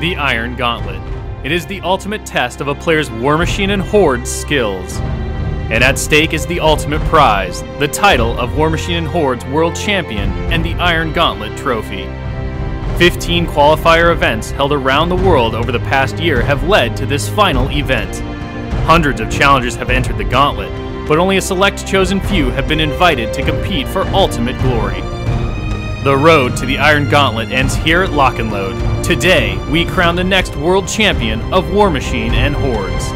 the Iron Gauntlet. It is the ultimate test of a player's Warmachine and Hordes skills. And at stake is the ultimate prize, the title of Warmachine and Hordes World Champion and the Iron Gauntlet Trophy. 15 qualifier events held around the world over the past year have led to this final event. Hundreds of challengers have entered the gauntlet, but only a select chosen few have been invited to compete for ultimate glory. The road to the Iron Gauntlet ends here at Lock and Load. Today, we crown the next world champion of Warmachine and Hordes.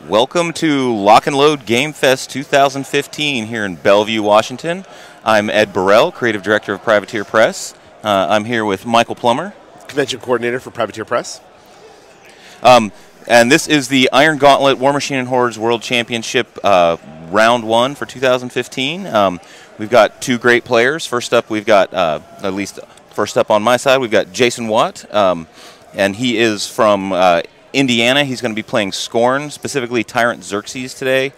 Welcome to Lock and Load Game Fest 2015 here in Bellevue, Washington. I'm Ed Bourelle, Creative Director of Privateer Press. I'm here with Michael Plummer, Convention Coordinator for Privateer Press. And this is the Iron Gauntlet Warmachine and Hordes World Championship Round 1 for 2015. We've got two great players. First up, we've got, at least first up on my side, we've got Jason Watt, and he is from Indiana. He's going to be playing Scorn, specifically Tyrant Xerxes today.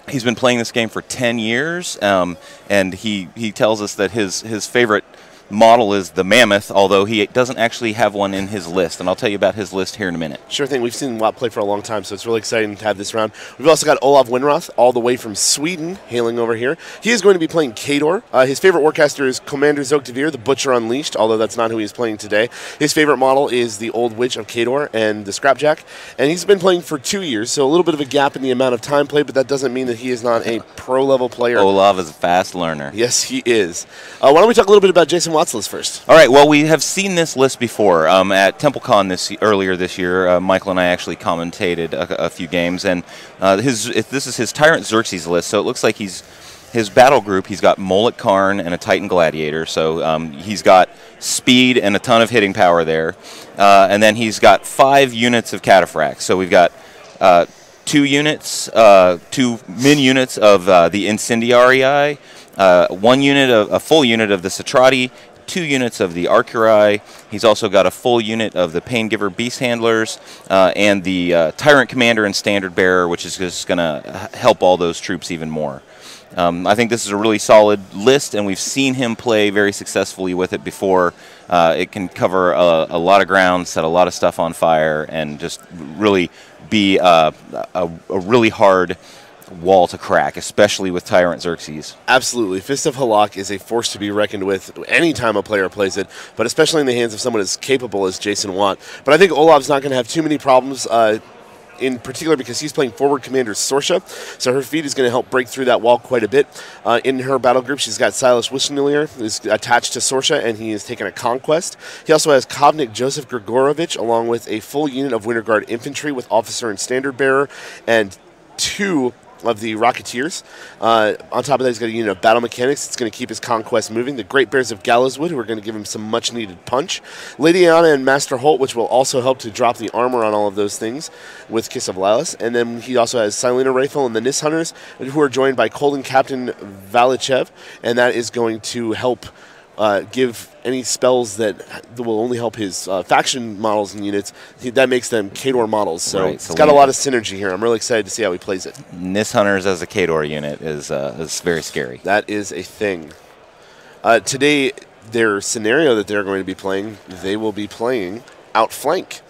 He's been playing this game for 10 years, and he tells us that his favorite model is the Mammoth, although he doesn't actually have one in his list, and I'll tell you about his list here in a minute. Sure thing. We've seen Watt play for a long time, so it's really exciting to have this round. We've also got Olov Winroth, all the way from Sweden, hailing over here. He is going to be playing Khador. His favorite warcaster is Commander Zogtavir, the Butcher Unleashed, although that's not who he's playing today. His favorite model is the Old Witch of Khador and the Scrapjack, and he's been playing for 2 years, so a little bit of a gap in the amount of time played, but that doesn't mean that he is not a pro-level player. Olov is a fast learner. Yes, he is. Why don't we talk a little bit about Jason Watt's list first? All right, well, we have seen this list before at TempleCon earlier this year. Michael and I actually commentated a few games, and this is his Tyrant Xerxes list, so it looks like his battle group, he's got Moloch Karn and a Titan Gladiator, so he's got speed and a ton of hitting power there, and then he's got 5 units of Cataphracts, so we've got 2 units, 2 min units of the Incendiary Eye, 1 unit, a full unit of the Satrati, 2 units of the Arcurai. He's also got a full unit of the Paingiver Beast Handlers and the Tyrant Commander and Standard Bearer, which is just going to help all those troops even more. I think this is a really solid list, and we've seen him play very successfully with it before. It can cover a lot of ground, set a lot of stuff on fire, and just really be a really hard wall to crack, especially with Tyrant Xerxes. Absolutely. Fist of Halak is a force to be reckoned with any time a player plays it, but especially in the hands of someone as capable as Jason Watt. But I think Olov's not going to have too many problems, in particular because he's playing forward commander Sorsha, so her feat is going to help break through that wall quite a bit. In her battle group, she's got Silas Wishnilier, who's attached to Sorsha, and he has taken a conquest. He also has Kovnik Joseph Grigorovich, along with a full unit of Winter Guard infantry with officer and standard bearer, and 2 of the Rocketeers. On top of that, he's got a unit of battle mechanics. It's going to keep his conquest moving. The Great Bears of Gallowswood, who are going to give him some much-needed punch. Lady Anna and Master Holt, which will also help to drop the armor on all of those things with Kiss of Lalas. And then he also has Silena Rifle and the Nis Hunters, who are joined by Colden Captain Valichev, and that is going to help give any spells that will only help his faction models and units. That makes them Khador models. So, right, it's got a lot of synergy here. I'm really excited to see how he plays it. Nis Hunters as a Khador unit is very scary. That is a thing. Today, their scenario that they're going to be playing, they will be playing Outflank.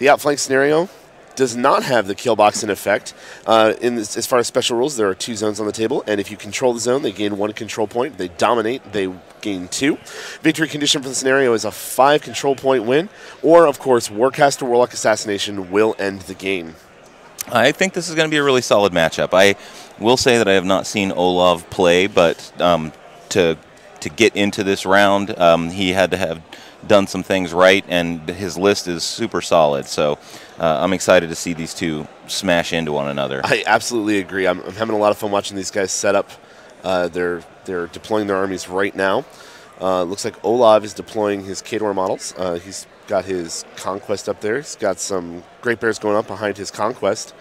The outflank scenario does not have the kill box in effect. As far as special rules, there are 2 zones on the table, and if you control the zone, they gain 1 control point. If they dominate, they gain 2. Victory condition for the scenario is a 5 control point win, or, of course, Warcaster Warlock Assassination will end the game. I think this is going to be a really solid matchup. I will say that I have not seen Olov play, but to get into this round, he had to have done some things right, and his list is super solid. So I'm excited to see these two smash into one another. I absolutely agree. I'm having a lot of fun watching these guys set up. They're deploying their armies right now. Looks like Olov is deploying his Khador models. He's got his Conquest up there. He's got some Great Bears going up behind his Conquest.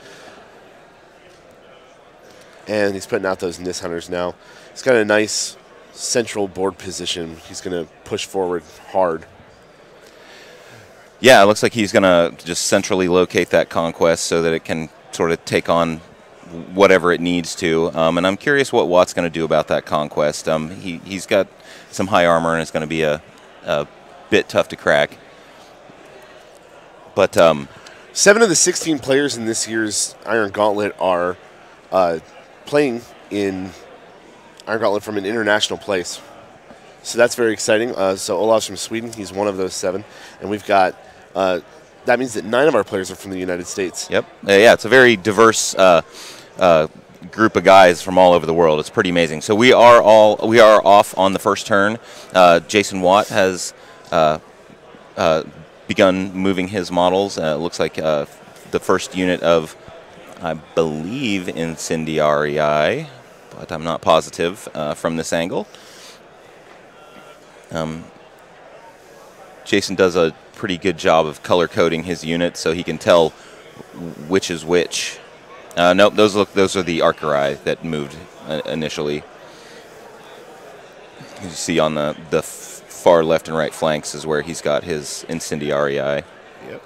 And he's putting out those Nis Hunters now. He's got a nice central board position. He's going to push forward hard. Yeah, it looks like he's going to just centrally locate that Conquest so that it can sort of take on whatever it needs to. And I'm curious what Watt's going to do about that Conquest. He's got some high armor, and it's going to be a bit tough to crack. But 7 of the 16 players in this year's Iron Gauntlet are playing in Iron Gauntlet from an international place. So that's very exciting. So Olov's from Sweden. He's one of those 7. And we've got, that means that 9 of our players are from the United States. Yep. Yeah, it's a very diverse group of guys from all over the world. It's pretty amazing. So we are off on the first turn. Jason Watt has begun moving his models. It looks like the first unit of, I believe, Incendiarii, but I'm not positive from this angle. Jason does a pretty good job of color coding his units so he can tell which is which. Nope, those are the Archerai that moved initially. You see on the far left and right flanks is where he's got his Incendiarii. Yep.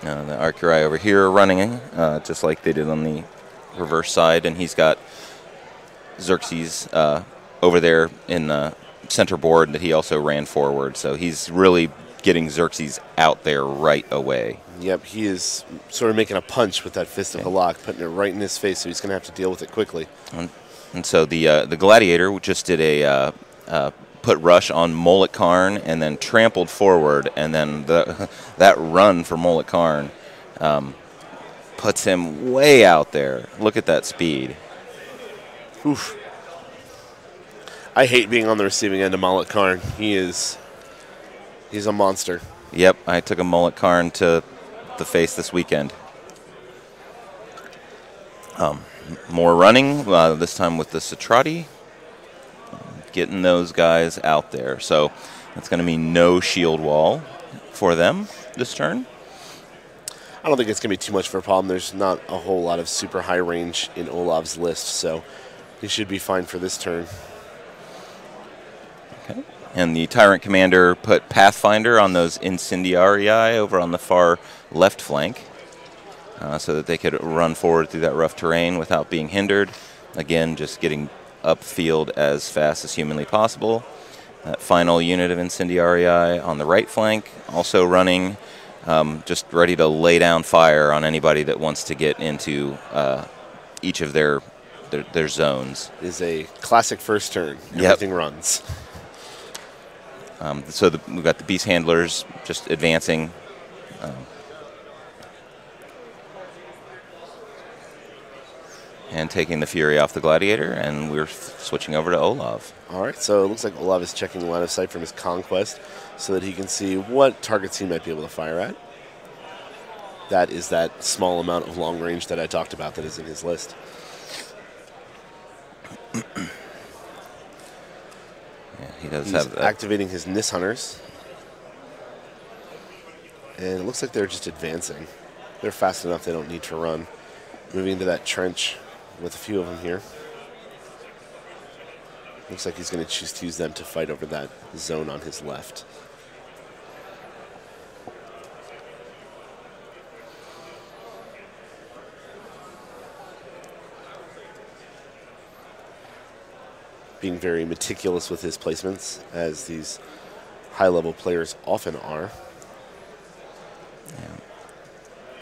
The Archerai over here are running just like they did on the reverse side, and he's got Xerxes over there in the center board that he also ran forward. So he's really getting Xerxes out there right away. Yep, he is sort of making a punch with that Fist of Halak, putting it right in his face, so he's going to have to deal with it quickly. And so the Gladiator just did a put rush on Moloch Karn and then trampled forward, and then that run for Moloch Karn puts him way out there. Look at that speed. Oof. I hate being on the receiving end of Moloch Karn. He's a monster. Yep, I took a Moloch Karn to the face this weekend. More running, this time with the Satrati. Getting those guys out there. So it's going to mean no shield wall for them this turn. I don't think it's going to be too much of a problem. There's not a whole lot of super high range in Olov's list, so he should be fine for this turn. Okay. And the Tyrant Commander put Pathfinder on those Incendiarii over on the far left flank so that they could run forward through that rough terrain without being hindered. Again, just getting upfield as fast as humanly possible. That final unit of Incendiarii on the right flank, also running, just ready to lay down fire on anybody that wants to get into each of their zones. It is a classic first turn. Everything runs. So we've got the Beast Handlers just advancing. And taking the Fury off the Gladiator, and we're switching over to Olov. All right, so it looks like Olov is checking line of sight from his Conquest so that he can see what targets he might be able to fire at. That is that small amount of long range that I talked about that is in his list. Yeah, he does He's have that. activating his Nis Hunters. And it looks like they're just advancing. They're fast enough they don't need to run. Moving into that trench with a few of them here. Looks like he's going to choose to use them to fight over that zone on his left. being very meticulous with his placements, as these high-level players often are.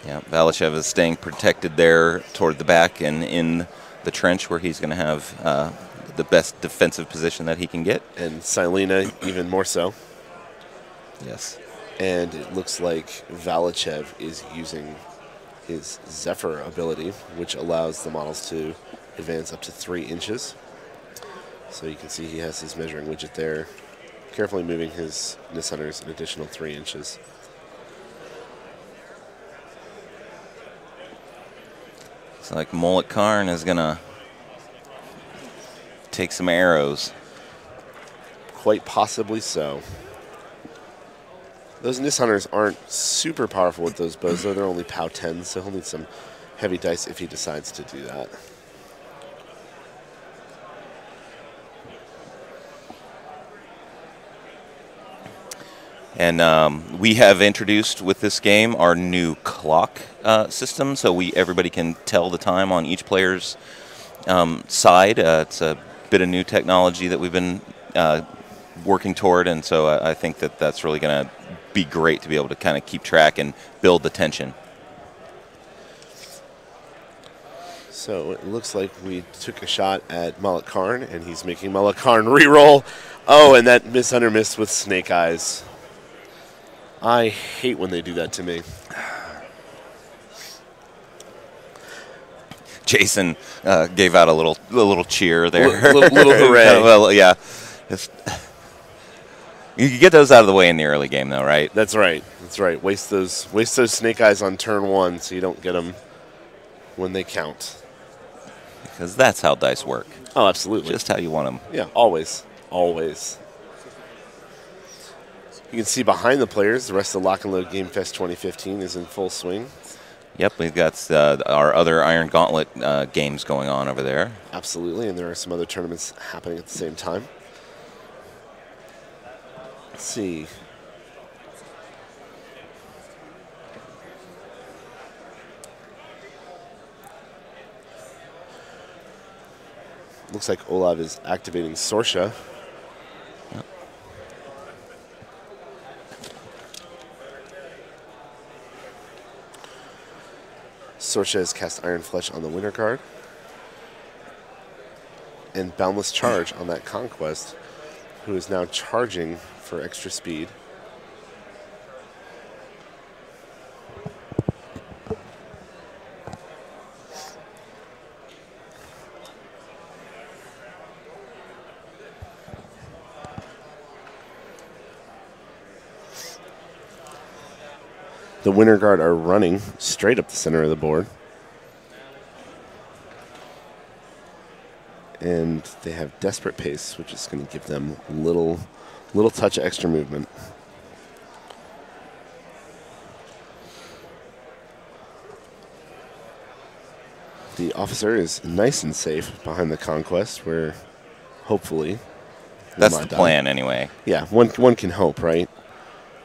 Yeah, Valachev is staying protected there toward the back and in the trench where he's going to have the best defensive position that he can get. And Silena even more so. Yes. And it looks like Valachev is using his Zephyr ability, which allows the models to advance up to 3 inches. So you can see he has his measuring widget there, carefully moving his Nishunters an additional 3 inches. It's like Mullet Karn is going to take some arrows. Quite possibly so. Those Nishunters aren't super powerful with those bows, though. They're only POW 10s, so he'll need some heavy dice if he decides to do that. And we have introduced with this game our new clock system, so everybody can tell the time on each player's side. It's a bit of new technology that we've been working toward, and so I think that that's really going to be great to be able to kind of keep track and build the tension. So it looks like we took a shot at Mullet Karn, and he's making Mullet Karn reroll. Oh, and that Mishunter missed with Snake Eyes. I hate when they do that to me. Jason gave out a little cheer there. Little hooray. Well, yeah. You can get those out of the way in the early game, though, right? That's right. That's right. Waste those Snake Eyes on turn 1 so you don't get them when they count. Because that's how dice work. Oh, absolutely. Just how you want them. Yeah, always. Always. You can see behind the players, the rest of the Lock and Load Game Fest 2015 is in full swing. Yep, we've got our other Iron Gauntlet games going on over there. Absolutely, and there are some other tournaments happening at the same time. Let's see. Looks like Olov is activating Sorsha. Yep. Sorsha has cast Iron Flesh on the winner card. And Boundless Charge on that Conquest, who is now charging for extra speed. The Winter Guard are running straight up the center of the board. And they have Desperate Pace, which is going to give them little touch of extra movement. The officer is nice and safe behind the Conquest, where hopefully that's the plan, anyway. Yeah, one can hope, right?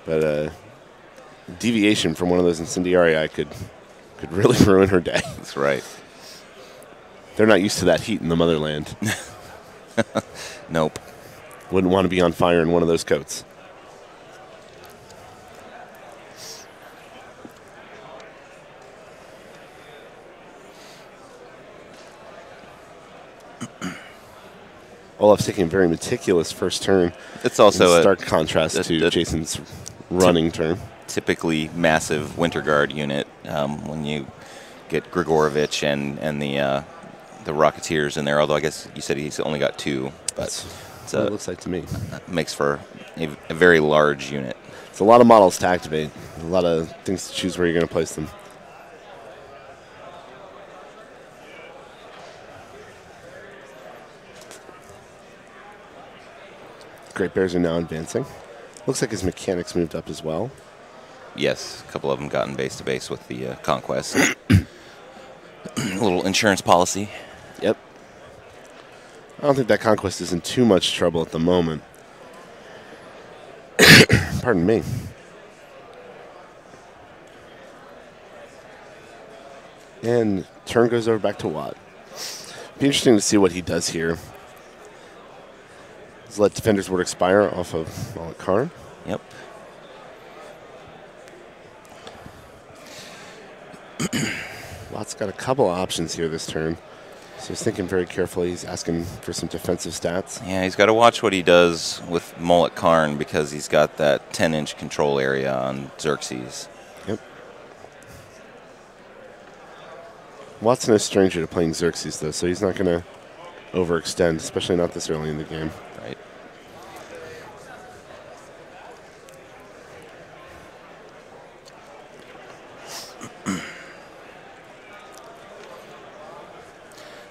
But deviation from one of those Incendiarii could really ruin her day. That's right. They're not used to that heat in the motherland. Nope. Wouldn't want to be on fire in one of those coats. Olov's taking a very meticulous first turn. It's also in stark contrast to Jason's running turn. Typically massive Winter Guard unit when you get Grigorovich and the Rocketeers in there, although I guess you said he's only got 2. But that's what it looks like to me. Makes for a very large unit. It's a lot of models to activate, a lot of things to choose where you're going to place them. Great Bears are now advancing. Looks like his mechanics moved up as well. Yes, a couple of them gotten base to base with the Conquest. A little insurance policy. Yep. I don't think that Conquest is in too much trouble at the moment. Pardon me. And turn goes over back to Watt. Be interesting to see what he does here. Let's let Defender's Word expire off of Mullet Karn. Yep. Lott's got a couple of options here this turn. So he's thinking very carefully. He's asking for some defensive stats. Yeah, he's got to watch what he does with Mullet Karn because he's got that 10-inch control area on Xerxes. Yep. Watt's no stranger to playing Xerxes, though, so he's not going to overextend, especially not this early in the game. Right.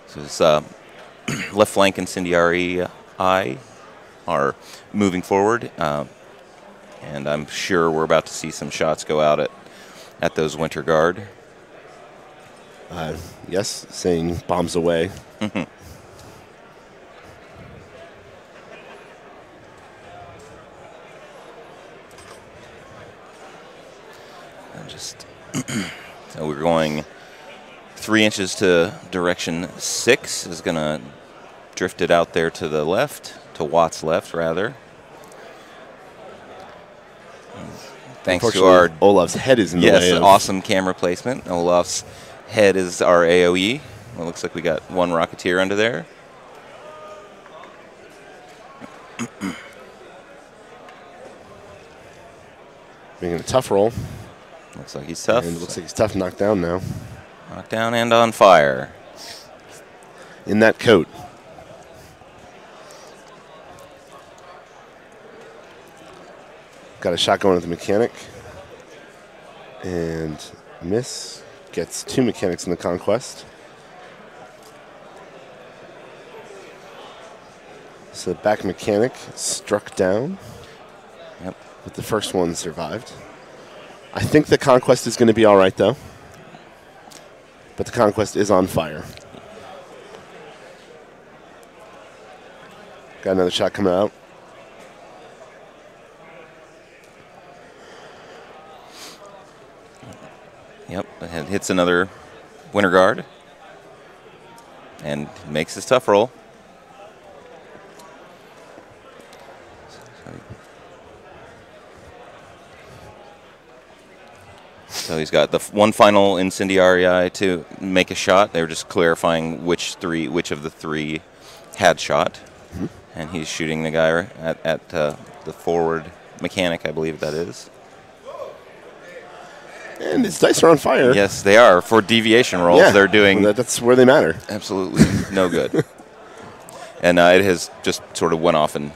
So his left flank Incendiary Eye are moving forward, and I'm sure we're about to see some shots go out at those Winter Guard. Yes, saying bombs away. And just so we're going 3 inches to direction 6 is going to drift it out there to the left, to Watt's left, rather. Thanks to our Olov's head is in the way. Yes, awesome camera placement. Olov's head is our AoE. It looks like we got one Rocketeer under there. Making a tough roll. Looks like he's tough. And it looks like he's tough knocked down now. Knocked down and on fire. In that coat. Got a shot going at the mechanic. And miss. Gets 2 mechanics in the conquest. So the back mechanic struck down. Yep. But the first one survived. I think the conquest is going to be all right, though. But the conquest is on fire. Got another shot coming out. Yep, it hits another Winter Guard and makes his tough roll. So he's got the one final Incendiary Eye to make a shot. They were just clarifying which of the 3 had shot. Mm-hmm. And he's shooting the guy at the forward mechanic, I believe that is. And his dice are on fire. Yes, they are. For deviation rolls, Yeah, they're doing that's where they matter. absolutely no good. And it has just sort of went off and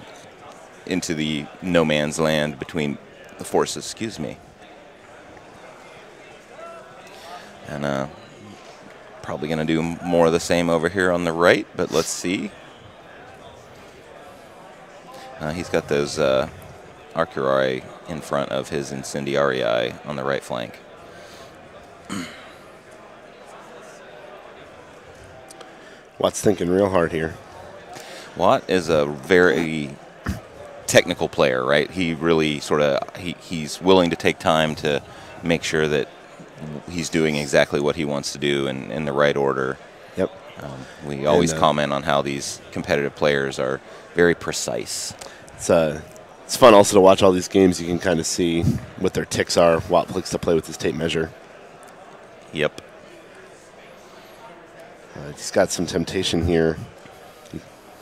into the no man's land between the forces. Excuse me. And probably going to do more of the same over here on the right, but let's see. He's got those Arcurai in front of his Incendiary Eye on the right flank. Watt's thinking real hard here. Watt is a very technical player, right? He really he's willing to take time to make sure that he's doing exactly what he wants to do in the right order. Yep. We always comment on how these competitive players are very precise. It's fun also to watch all these games. You can kind of see what their ticks are. Watt likes to play with his tape measure. Yep. He's got some temptation here.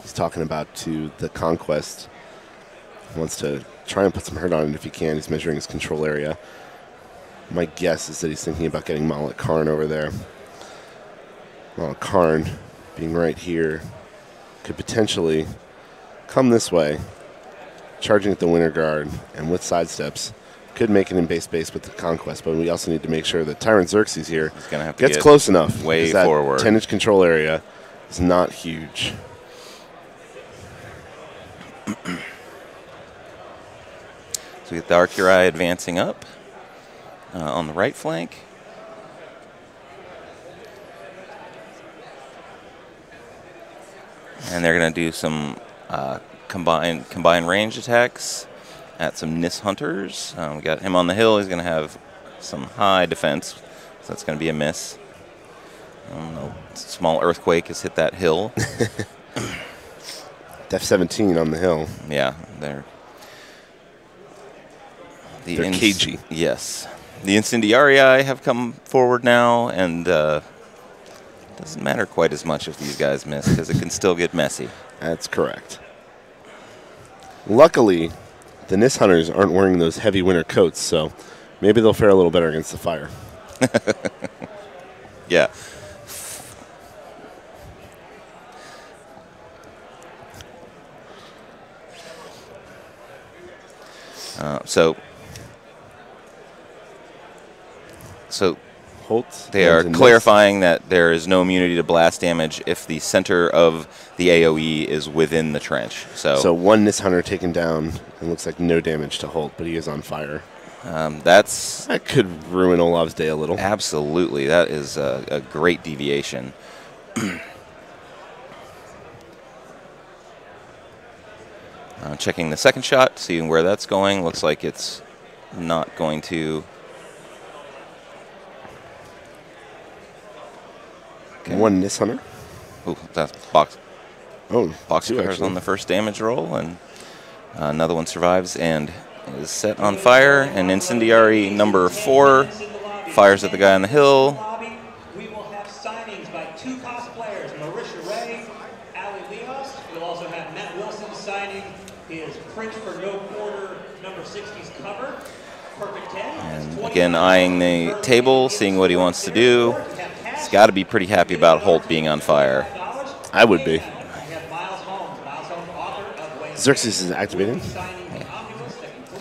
He's talking about to the conquest. He wants to try and put some hurt on it if he can. He's measuring his control area. My guess is that he's thinking about getting Mullet Karn over there. Mullet Karn, being right here, could potentially come this way, charging at the Winter Guard, and with sidesteps, could make it in base with the conquest. But we also need to make sure that Tyrant Xerxes here gets close enough. Way that forward. 10-inch control area is not huge. So we get the Arcurai advancing up on the right flank. And they're going to do some combined range attacks at some Nis Hunters. We got him on the hill. He's going to have some high defense, so that's going to be a miss. Small earthquake has hit that hill. Def 17 on the hill. Yeah, they're cagey. Yes. The Incendiarii have come forward now, and it doesn't matter quite as much if these guys miss, because it can still get messy. That's correct. Luckily, the Nis Hunters aren't wearing those heavy winter coats, so maybe they'll fare a little better against the fire. Yeah. So Holt, they are clarifying that there is no immunity to blast damage if the center of the AoE is within the trench. So one Nis Hunter taken down, and looks like no damage to Holt, but he is on fire. That could ruin Olov's day a little. Absolutely. That is a great deviation. Checking the second shot, seeing where that's going. Looks like it's not going to. Okay. One Nis Hunter. Ooh, that's box. Oh, box fires on the first damage roll, and another one survives and is set on fire. And Incendiary number 4 fires at the guy on the hill. We will have signings by 2 cosplayers, Marisha Ray, Ali Leos. We'll also have Matt Wilson signing his French for No Quarter number 60's cover. Perfect 10. And again, eyeing the table, seeing what he wants to do. He's got to be pretty happy about Holt being on fire. I would be. Xerxes is activating.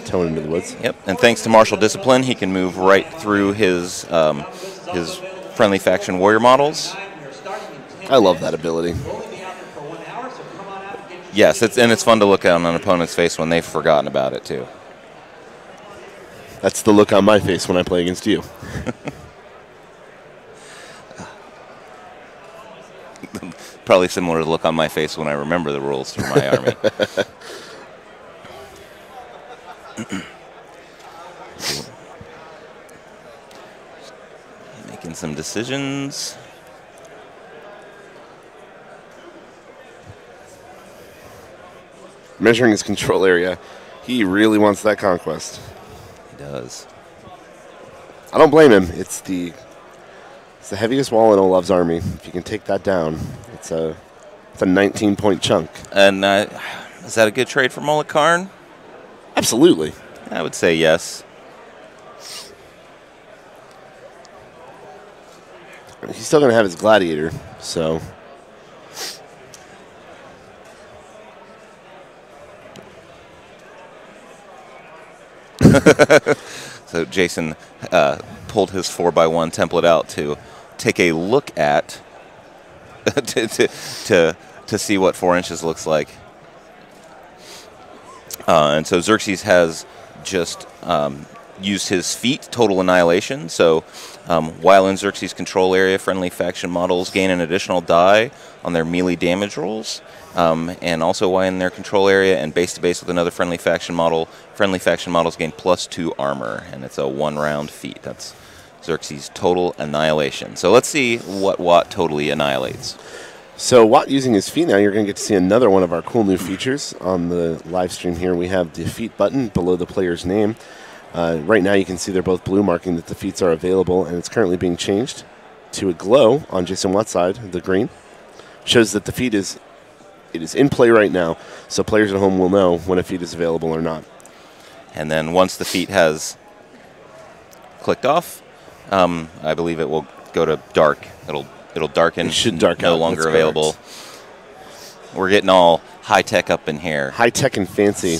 Towing into the woods. Yep, and thanks to martial discipline, he can move right through his friendly faction warrior models. I love that ability. Yes, it's fun to look at on an opponent's face when they've forgotten about it too. That's the look on my face when I play against you. Probably similar to the look on my face when I remember the rules for my army. Making some decisions. Measuring his control area. He really wants that conquest. He does. I don't blame him. It's the heaviest wall in Olov's army. If you can take that down, it's a 19-point chunk. And is that a good trade for Mullet Karn? Absolutely. I would say yes. He's still going to have his gladiator, so. So Jason pulled his 4x1 template out to take a look at to see what 4 inches looks like. And so Xerxes has just used his feat, Total Annihilation. So while in Xerxes' control area, friendly faction models gain an additional die on their melee damage rolls. And also while in their control area and base-to-base with another friendly faction models gain +2 armor. And it's a 1-round feat. That's Xerxes' Total Annihilation. So let's see what Watt totally annihilates. So Watt using his feet now, you're going to get to see another one of our cool new features on the live stream here. We have the feat button below the player's name. Right now you can see they're both blue, marking that the feats are available, and it's currently being changed to a glow on Jason Watt's side, the green. Shows that the feat is in play right now, so players at home will know when a feat is available or not. And then once the feat has clicked off, I believe it will go to dark. It'll darken. It should dark no out. longer That's available. correct. We're getting all high tech up in here. High tech and fancy.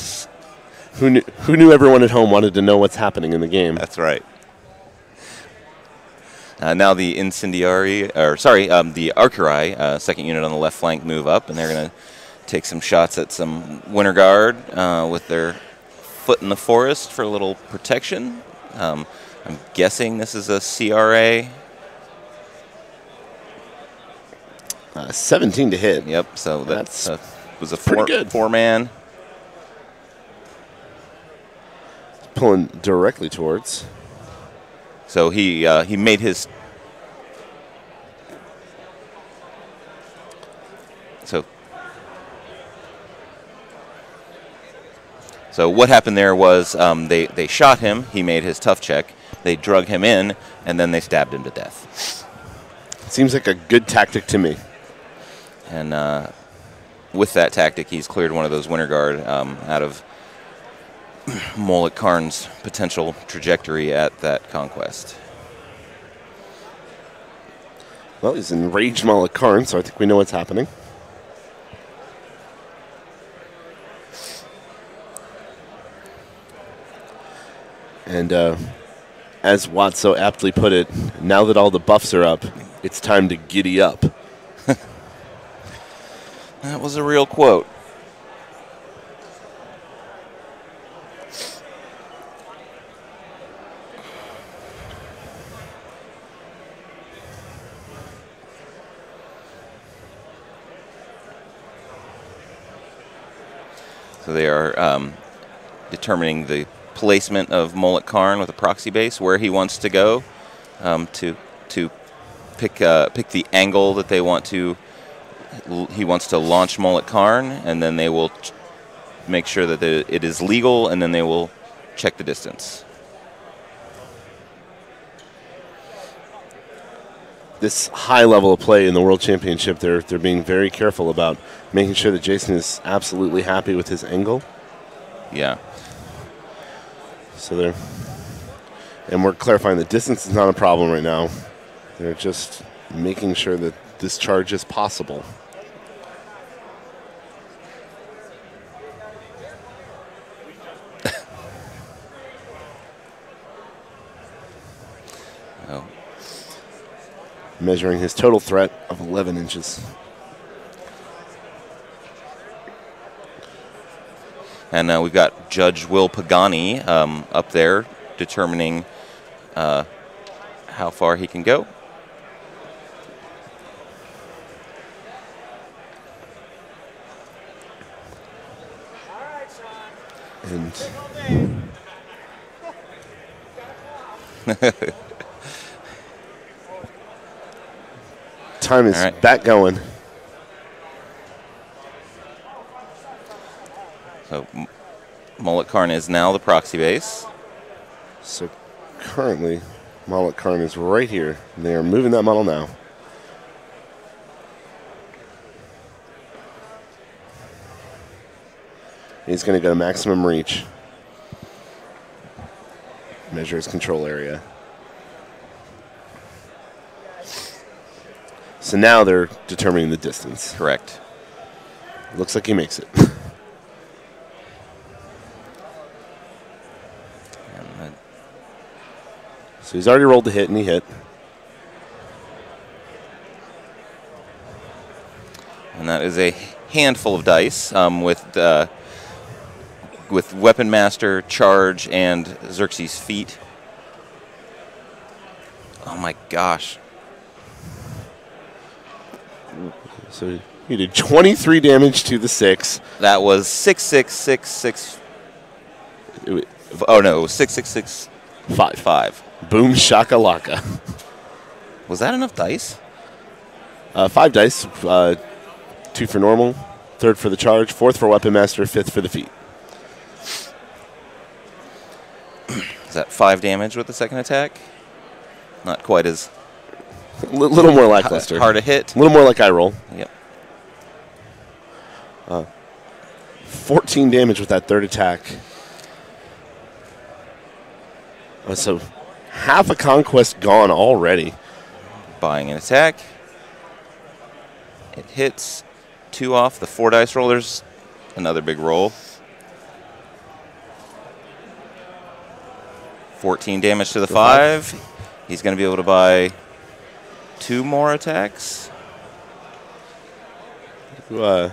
Who knew everyone at home wanted to know what's happening in the game? That's right. Now the the Archerai, second unit on the left flank, move up, and they're going to take some shots at some Winter Guard with their foot in the forest for a little protection. I'm guessing this is a CRA. 17 to hit. Yep, so that was a pretty good. 4-man. Pulling directly towards. So he made his. So So what happened there was they shot him. He made his tough check. They drug him in, and then they stabbed him to death. Seems like a good tactic to me. And with that tactic, he's cleared one of those Winter Guard out of Mullet Karn's potential trajectory at that conquest. Well, he's enraged Mullet Karn, so I think we know what's happening. And as Watt so aptly put it, now that all the buffs are up, it's time to giddy up. That was a real quote. So they are determining the placement of Mullet Karn with a proxy base, where he wants to go, to pick the angle that they want to. He wants to launch Mullet Karn, and then they will make sure that it is legal, and then they will check the distance. This high level of play in the World Championship, they're being very careful about making sure that Jason is absolutely happy with his angle. Yeah. So and we're clarifying the distance is not a problem right now. They're just making sure that this charge is possible. Oh. Measuring his total threat of 11 inches. And we've got Judge Will Pagani up there determining how far he can go. And time is back going. So Mullet Karn is now the proxy base. So currently, Mullet Karn is right here. And they are moving that model now. He's going to go to maximum reach. Measure his control area. So now they're determining the distance. Correct. Looks like he makes it. So he's already rolled the hit, and he hit. And that is a handful of dice with Weapon Master, Charge, and Xerxes' feet. Oh my gosh. So he did 23 damage to the 6. That was 666. Oh no, it was 666. 5. Boom shakalaka. Was that enough dice? 5 dice. 2 for normal, 3rd for the charge, 4th for Weapon Master, 5th for the feet. Is that 5 damage with the second attack? Not quite as... A little more lackluster. Hard to hit. A little more like I roll. Yep. 14 damage with that 3rd attack. So half a conquest gone already. Buying an attack. It hits 2 off the 4 dice rollers. Another big roll. 14 damage to the 5. He's going to be able to buy 2 more attacks. It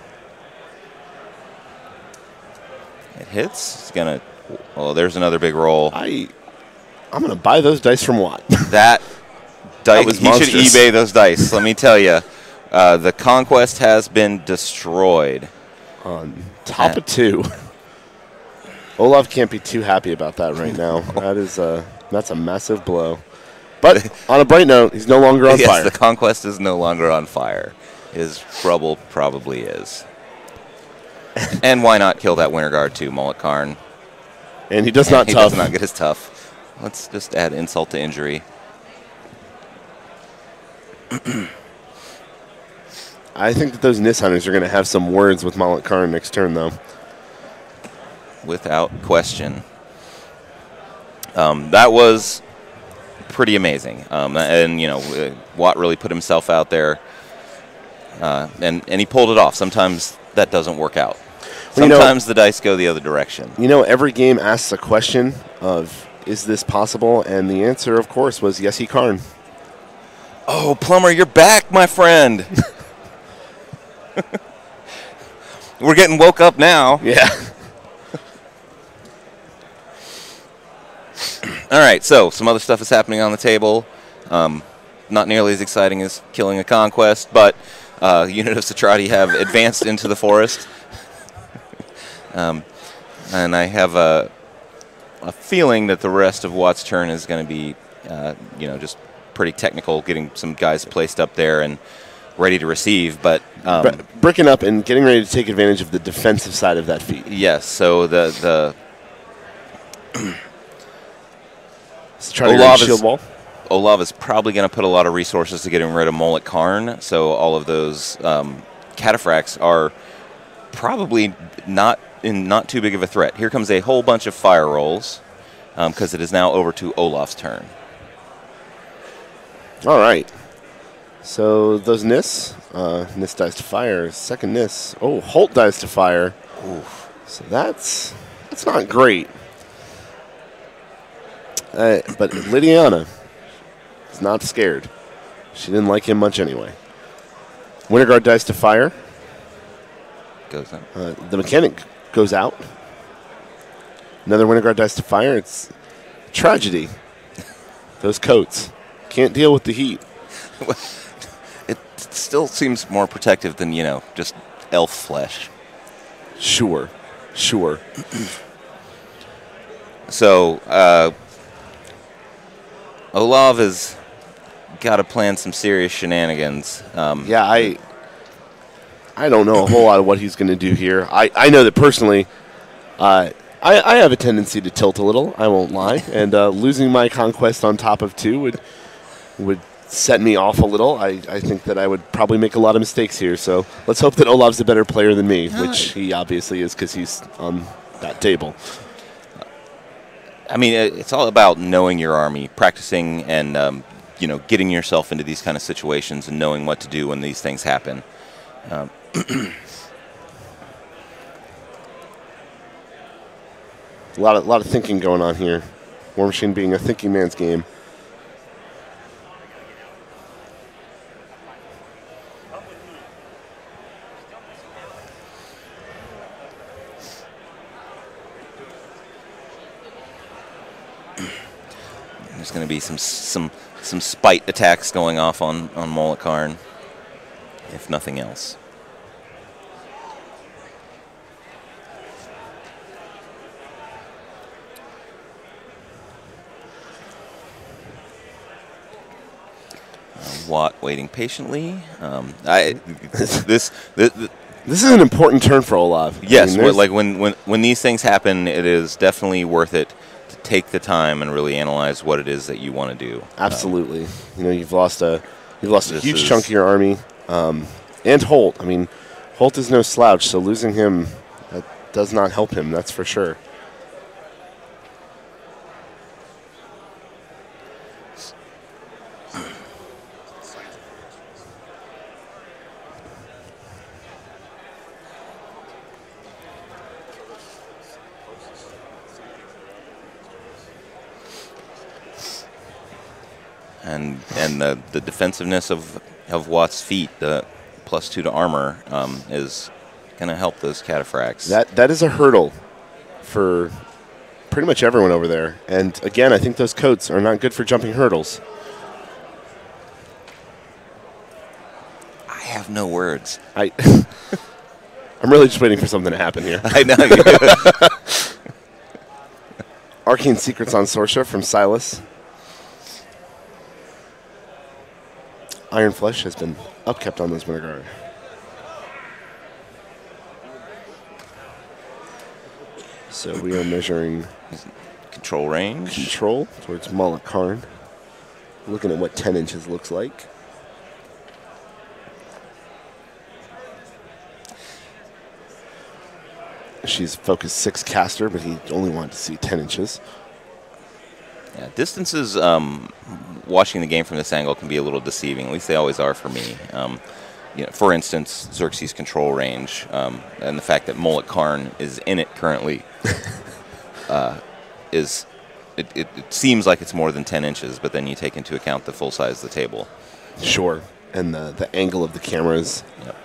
hits. It's going to... Oh, there's another big roll. I'm going to buy those dice from Watt. That dice, was he monstrous. should eBay those dice. Let me tell you, the conquest has been destroyed. On top of 2. Olov can't be too happy about that right now. That's a massive blow. But on a bright note, he's no longer on yes, fire. The conquest is no longer on fire. His trouble probably is. And why not kill that Winter Guard too? Mullet Karn And he does not he tough. does not get his tough. Let's just add insult to injury. I think that those Nis Hunters are going to have some words with Malak Karn next turn, though. Without question. That was pretty amazing. And, you know, Watt really put himself out there. And he pulled it off. Sometimes that doesn't work out. Sometimes the dice go the other direction. You know, every game asks a question of, is this possible? And the answer, of course, was yes, he Karn. Oh, Plummer, you're back, my friend. We're getting woke up now. Yeah. All right, so some other stuff is happening on the table. Not nearly as exciting as killing a conquest, but unit of Satrati have advanced into the forest. And I have a feeling that the rest of Watt's turn is going to be, you know, just pretty technical, getting some guys placed up there and ready to receive. But bricking up and getting ready to take advantage of the defensive side of that feat. Yes, so the Olov is probably going to put a lot of resources to getting rid of Malak Karn, so all of those cataphracts are probably not too big of a threat. Here comes a whole bunch of fire rolls, because it is now over to Olov's turn. All right. So those Nis, Nis dies to fire. Second Nis. Oh, Holt dies to fire. Oof. So that's not great. But Lydiana is not scared. She didn't like him much anyway. Winterguard dies to fire. Goes up. The mechanic goes out. Another Winterguard dies to fire. It's tragedy. Those coats can't deal with the heat. It still seems more protective than, you know, just elf flesh. Sure. So, Olov has got to plan some serious shenanigans. Yeah, I don't know a whole lot of what he's going to do here. I know that personally, I have a tendency to tilt a little, I won't lie, and losing my conquest on top of 2 would set me off a little. I think that I would probably make a lot of mistakes here, so let's hope that Olov's a better player than me, which he obviously is because he's on that table. I mean, it's all about knowing your army, practicing and, you know, getting yourself into these kind of situations and knowing what to do when these things happen. A lot of thinking going on here. Warmachine being a thinking man's game. There's going to be some spite attacks going off on Malak Karn, if nothing else. Watt waiting patiently. This is an important turn for Olov. Yes, I mean, like when these things happen, it is definitely worth it to take the time and really analyze what it is that you want to do. Absolutely. You know, you've lost a huge chunk of your army, and Holt. I mean, Holt is no slouch, so losing him that does not help him. That's for sure. And the defensiveness of Watt's feet, the +2 to armor, is going to help those cataphracts. That is a hurdle for pretty much everyone over there. And again, I think those coats are not good for jumping hurdles. I have no words. I'm really just waiting for something to happen here. I know you do. Arcane Secrets on Sorsha from Silas. Iron Flesh has been upkept on this Winterguard. So we are measuring Control range. control towards Mullet Karn. Looking at what 10 inches looks like. She's focus 6 caster, but he only wanted to see 10 inches. Yeah, distances, watching the game from this angle can be a little deceiving. At least they always are for me. You know, for instance, Xerxes' control range and the fact that Mullet Karn is in it currently it seems like it's more than 10 inches, but then you take into account the full size of the table. Sure, and the angle of the cameras. Yep.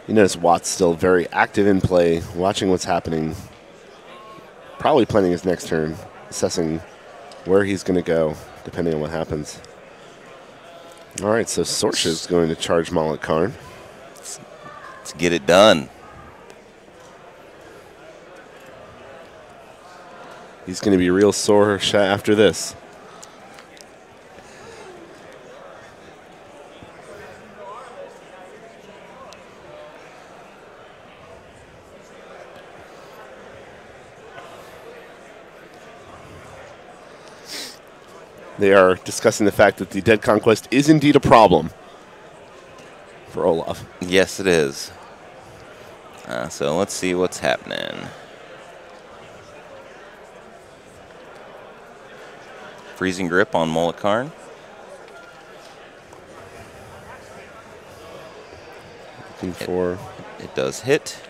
You notice Watt's still very active in play, watching what's happening, probably planning his next turn, assessing where he's going to go, depending on what happens. All right, so Sorsha is going to charge Mullet Karn. Let's get it done. He's going to be real sore after this. They are discussing the fact that the Dead Conquest is indeed a problem for Olov. Yes, it is. So let's see what's happening. Freezing grip on Mullet Karn. Looking for... It does hit.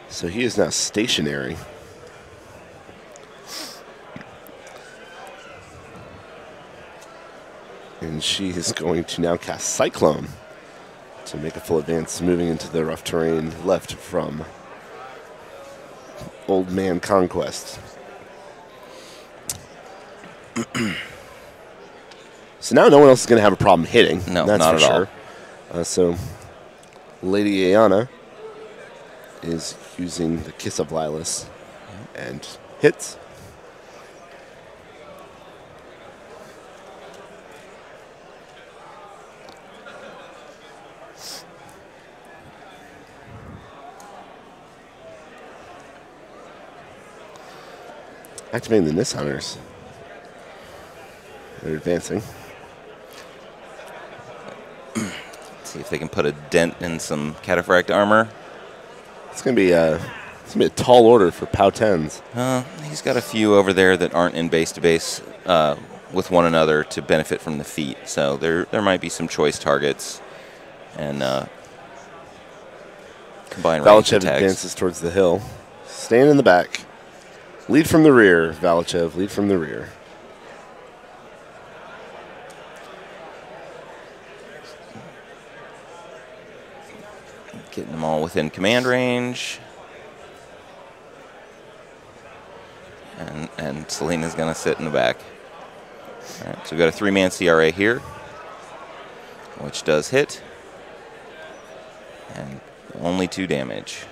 So he is now stationary. And she is going to now cast Cyclone to make a full advance, moving into the rough terrain left from Old Man Conquest. So now no one else is going to have a problem hitting. No, that's not for at sure. So Lady Aeana is using the Kiss of Lilas and hits. Activating the Nis Hunters. They're advancing. See if they can put a dent in some cataphract armor. It's gonna be a tall order for POW 10s. He's got a few over there that aren't in base to base with one another to benefit from the feat. So there might be some choice targets and combined range Valachev attacks. advances towards the hill. Stand in the back. Lead from the rear, Valachev. Lead from the rear. Getting them all within command range. And Selena's going to sit in the back. All right, so we've got a 3-man CRA here, which does hit. And only 2 damage.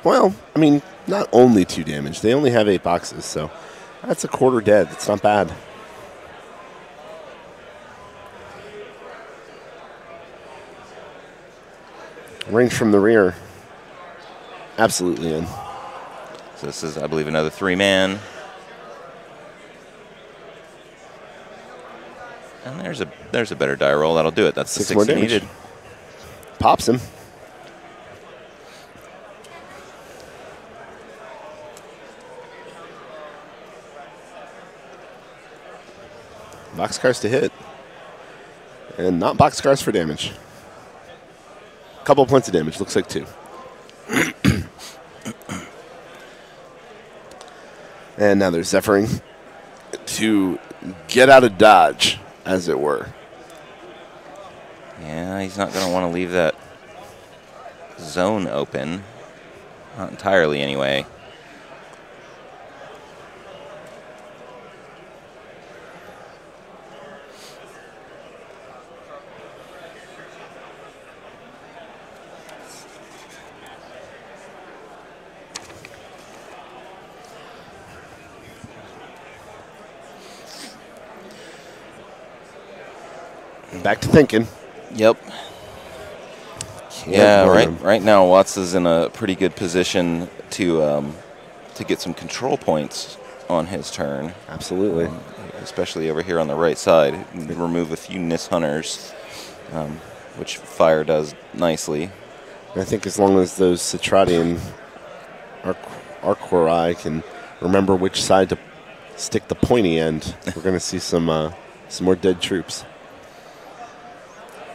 Well, I mean, not only 2 damage. They only have 8 boxes, so that's a quarter dead. It's not bad. Range from the rear. Absolutely in. So this is, I believe, another 3-man. And there's a better die roll. That'll do it. That's the 6 more 6 damage. needed. Pops him. Boxcars to hit. And not boxcars for damage. Couple points of damage. Looks like 2. And now there's Zephyring to get out of dodge, as it were. Yeah, he's not going to want to leave that zone open. Not entirely, anyway. Back to thinking. Yep. Yeah, right now Watts is in a pretty good position to get some control points on his turn. Absolutely. Especially over here on the right side. Remove a few Nis Hunters, which fire does nicely. And I think as long as those Citrati and Arquorai can remember which side to stick the pointy end, we're going to see some more dead troops.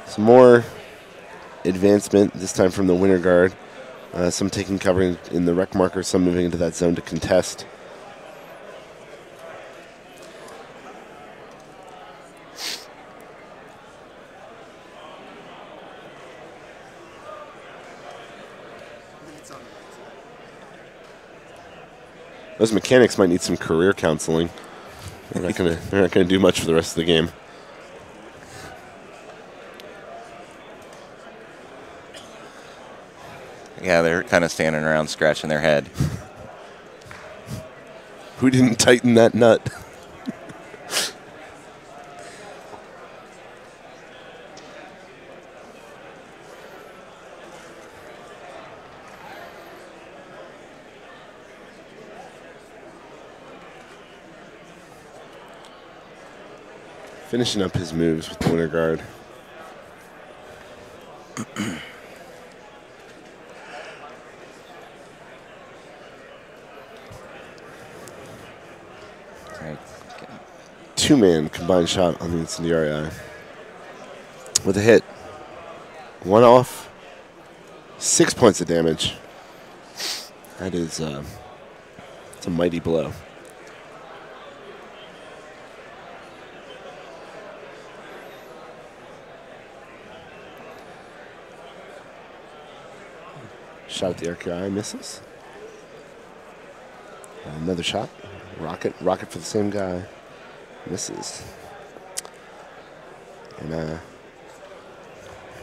Some more advancement, this time from the Winter Guard. Some taking cover in the wreck marker, some moving into that zone to contest. Those mechanics might need some career counseling. They're not gonna do much for the rest of the game. Yeah, they're kind of standing around scratching their head. Who didn't tighten that nut? Finishing up his moves with the Winter Guard. Two-man combined shot on the incendiary eye. With a hit. One off. 6 points of damage. That is it's a mighty blow. Shot at the RQI, misses. Another shot. Rocket for the same guy. Misses. And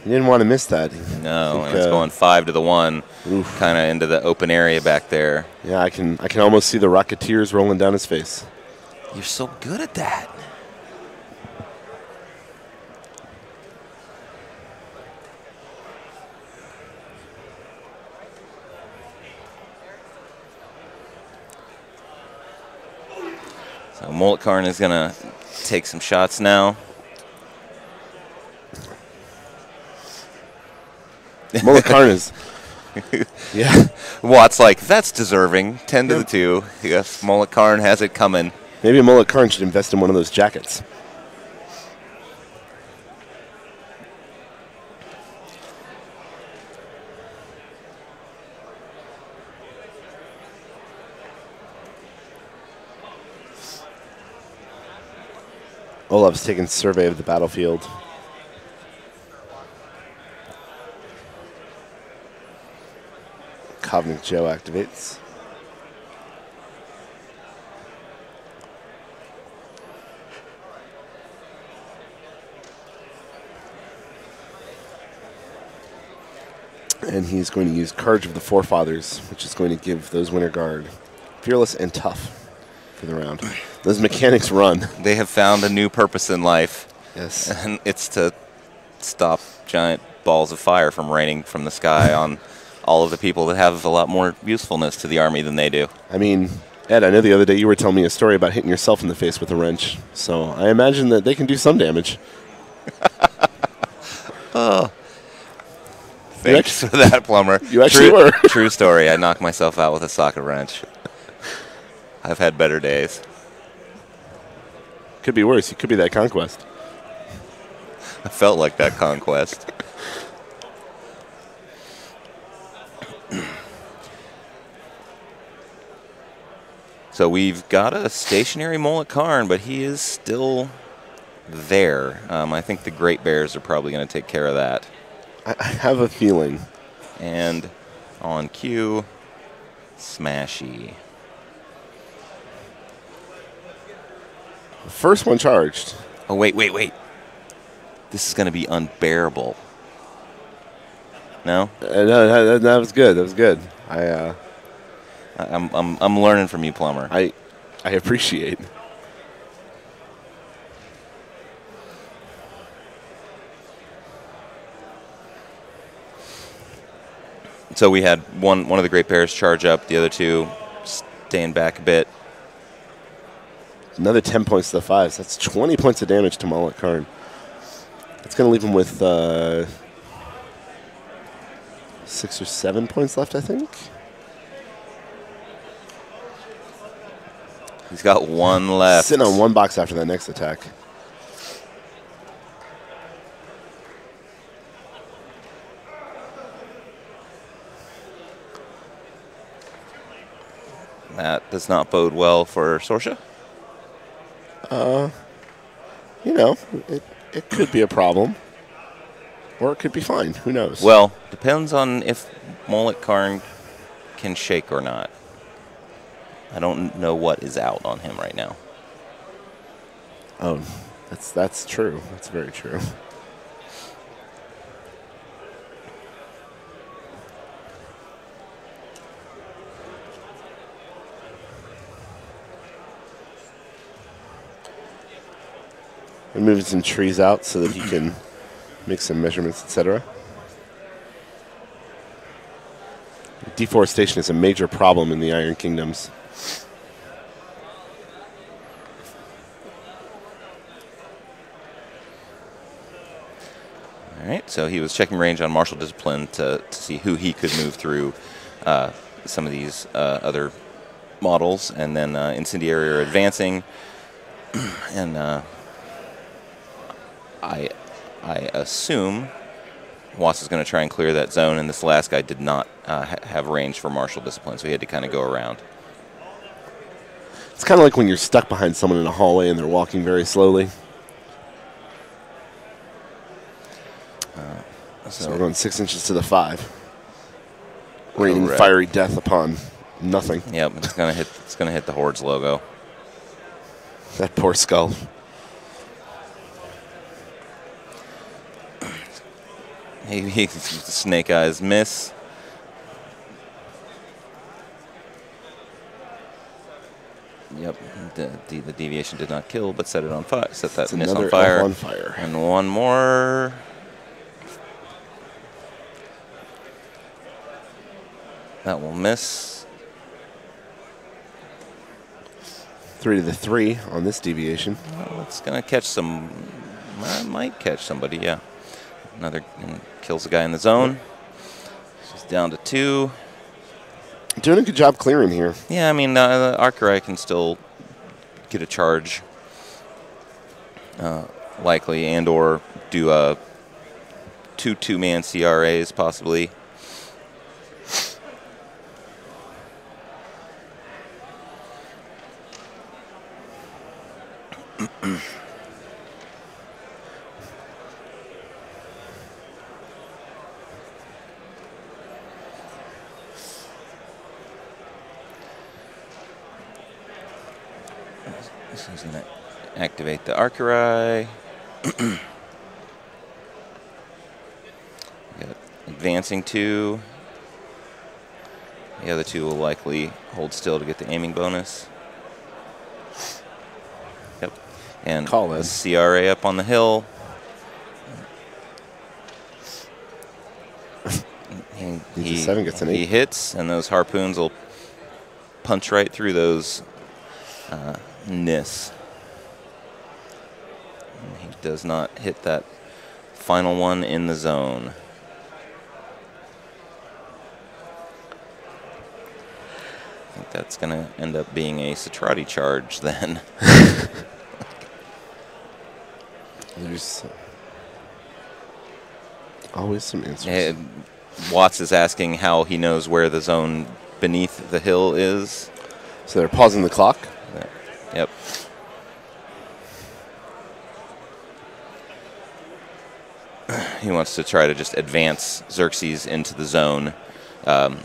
he didn't want to miss that. No, and it's going 5 to the 1, kind of into the open area back there. Yeah, I can almost see the Rocketeers rolling down his face. You're so good at that. So Mullet Karn is going to take some shots now. Mullet Karn is, yeah. Watt's like, that's deserving. 10 to the 2. Yes, Mullet Karn has it coming. Maybe Mullet Karn should invest in one of those jackets. Olov's taking survey of the battlefield. Kovnik Joe activates. And he's going to use Courage of the Forefathers, which is going to give those Winter Guard fearless and tough for the round. Those mechanics run. They have found a new purpose in life. Yes. And it's to stop giant balls of fire from raining from the sky on all of the people that have a lot more usefulness to the Army than they do. I mean, Ed, I know the other day you were telling me a story about hitting yourself in the face with a wrench. So I imagine that they can do some damage. Oh. Thanks for that, Plummer. You actually were. True story. I knocked myself out with a socket wrench. I've had better days. Could be worse. You could be that Conquest. I felt like that Conquest. So we've got a stationary Mullet Karn, but he is still there. I think the Great Bears are probably going to take care of that. I have a feeling. And on cue, Smashy. First one charged. Oh, wait. This is going to be unbearable. No? No, that was good. That was good. I'm learning from you, Plummer. I appreciate. So we had one of the Great Bears charge up, the other two staying back a bit. Another 10 points to the 5s. That's 20 points of damage to Mullet Karn. It's going to leave him with 6 or 7 points left, I think. He's got one left. Sitting on 1 box after that next attack. That does not bode well for Sorsha. You know, it could be a problem. Or it could be fine. Who knows? Well, depends on if Mullet Karn can shake or not. I don't know what is out on him right now. Oh, that's true. That's very true. We're moving some trees out so that he can make some measurements, etc. Deforestation is a major problem in the Iron Kingdoms. All right, so he was checking range on Martial Discipline to see who he could move through some of these other models, and then Incendiary are advancing, and I assume Wass is going to try and clear that zone, and this last guy did not have range for Martial Discipline, so he had to kind of go around. It's kind of like when you're stuck behind someone in a hallway and they're walking very slowly. So we're going 6 inches to the 5. Raining fiery death upon nothing. Yep, it's gonna hit the Hordes logo. That poor skull. He snake eyes miss. Yep, the deviation did not kill, but set it on fire. Set that miss on fire. On fire. And one more. That will miss. 3 to the 3 on this deviation. Well, it's gonna catch some. Might catch somebody. Yeah. Another kills the guy in the zone. She's down to 2. Doing a good job clearing here. Yeah, I mean, the Archerai can still get a charge, likely, and or do two two-man CRAs possibly. He's going to activate the Archerai. Advancing 2. The other 2 will likely hold still to get the aiming bonus. Yep. And call it. CRA up on the hill. He 7 gets an 8. He hits, and those harpoons will punch right through those Nis. He does not hit that final one in the zone. I think that's going to end up being a Satrati charge then. There's always some answers. Watts is asking how he knows where the zone beneath the hill is. So they're pausing the clock? Yep. He wants to try to just advance Xerxes into the zone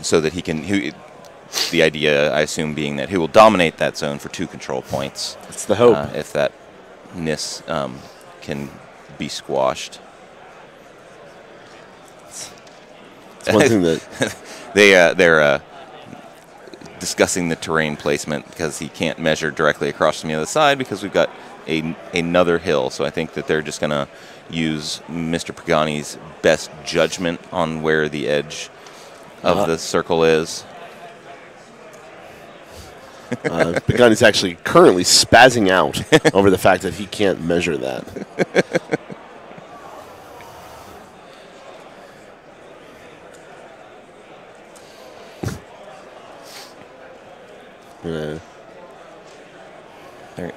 so that he can... the idea, I assume, being that he will dominate that zone for 2 control points. That's the hope. If that Nis can be squashed. It's one thing that... They're discussing the terrain placement because he can't measure directly across from the other side because we've got another hill. So I think that they're just going to use Mr. Pagani's best judgment on where the edge of the circle is. Begun is actually currently spazzing out over the fact that he can't measure that.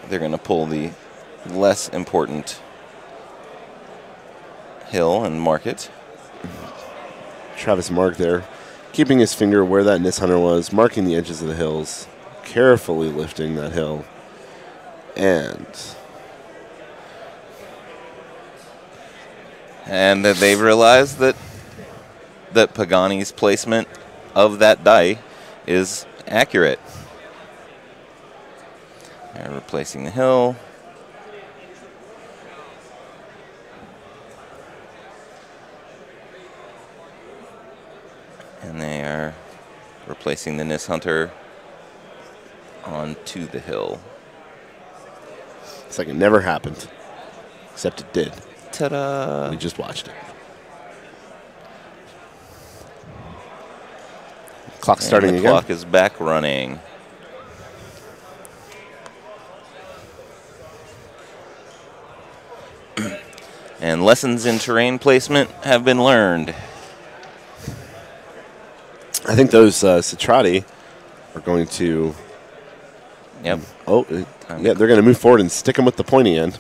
They're going to pull the less important hill and mark it. Travis Mark there, keeping his finger where that Nis Hunter was, marking the edges of the hills, carefully lifting that hill. And they've realized that Pagani's placement of that die is accurate. They're replacing the hill. And they are replacing the Nis Hunter onto the hill. It's like it never happened, except it did. Ta-da! We just watched it. Clock starting the again. Clock is back running. And lessons in terrain placement have been learned. I think those Citrati are going to. Yep. Oh, yeah, they're going to move forward and stick them with the pointy end.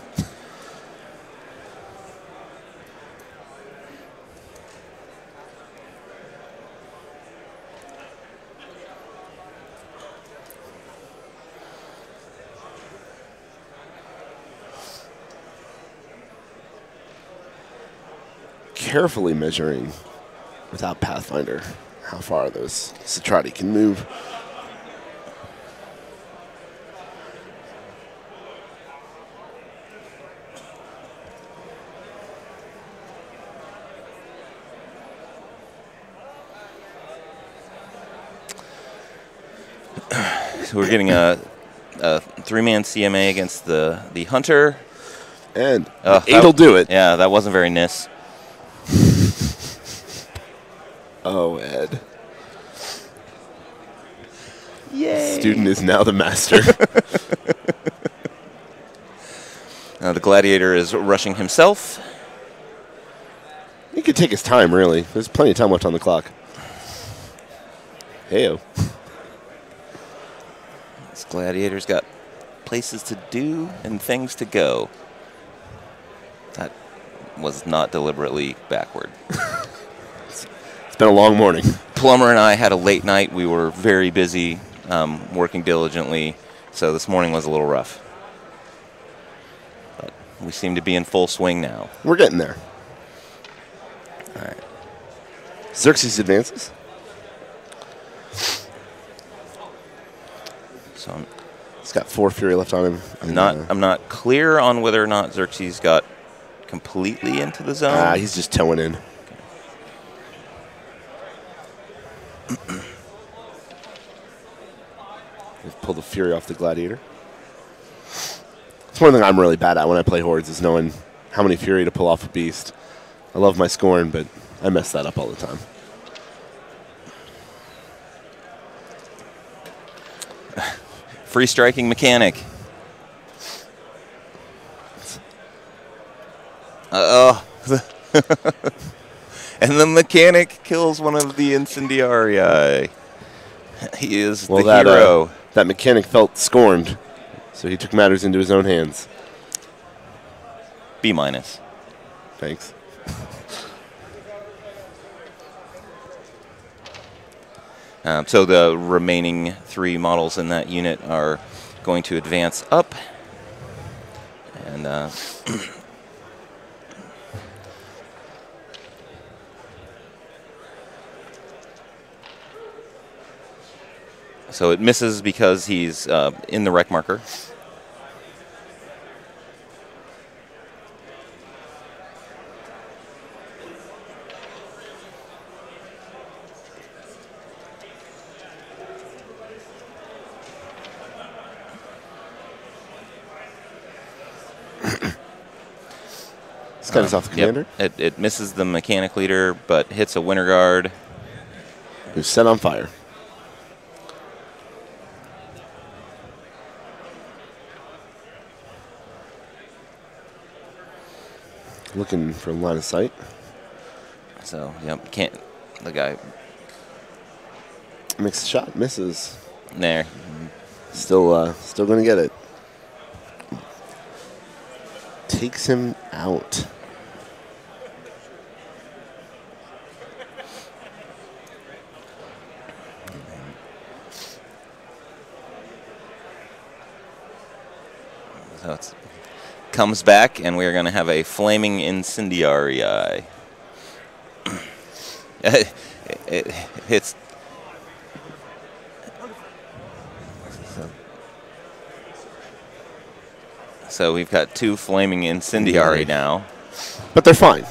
Carefully measuring without Pathfinder how far those Citrati can move. So we're getting a three-man CMA against the Hunter. And 8'll do it. Yeah, that wasn't very Nis. Oh, Ed. Yay! Student is now the master. The Gladiator is rushing himself. He could take his time, really. There's plenty of time left on the clock. Heyo. This Gladiator's got places to do and things to go. That was not deliberately backward. It's been a long morning. Plummer and I had a late night. We were very busy, working diligently, so this morning was a little rough. But we seem to be in full swing now. We're getting there. All right. Xerxes advances. So He's got 4 Fury left on him. I'm not clear on whether or not Xerxes got completely into the zone. He's just towing in. They've pulled the Fury off the Gladiator. It's one thing I'm really bad at when I play Hordes is knowing how many Fury to pull off a beast. I love my scorn, but I mess that up all the time. Free striking mechanic. And the mechanic kills one of the incendiarii. He is the hero. That mechanic felt scorned, so he took matters into his own hands. B-. Thanks. So the remaining 3 models in that unit are going to advance up. And so it misses because he's in the wreck marker. It's kind of off the commander. Yep. It misses the mechanic leader, but hits a winter guard. who's set on fire. Looking for line of sight. So, yep, can't. The guy makes the shot, misses. There. Still going to get it. Takes him out. So it comes back, and we are going to have a flaming incendiary eye. It hits. So we've got 2 flaming incendiary now. But they're fine.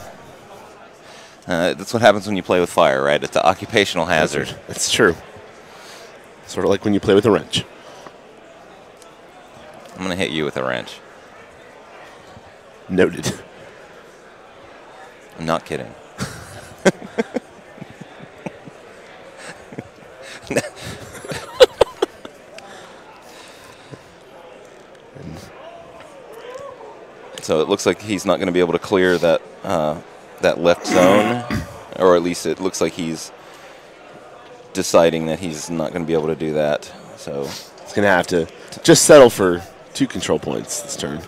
That's what happens when you play with fire, right? It's an occupational hazard. It's true. Sort of like when you play with a wrench. I'm going to hit you with a wrench. Noted. I'm not kidding. So it looks like he's not going to be able to clear that that left zone, or at least it looks like he's deciding that he's not going to be able to do that. So he's going to have to just settle for 2 control points this turn.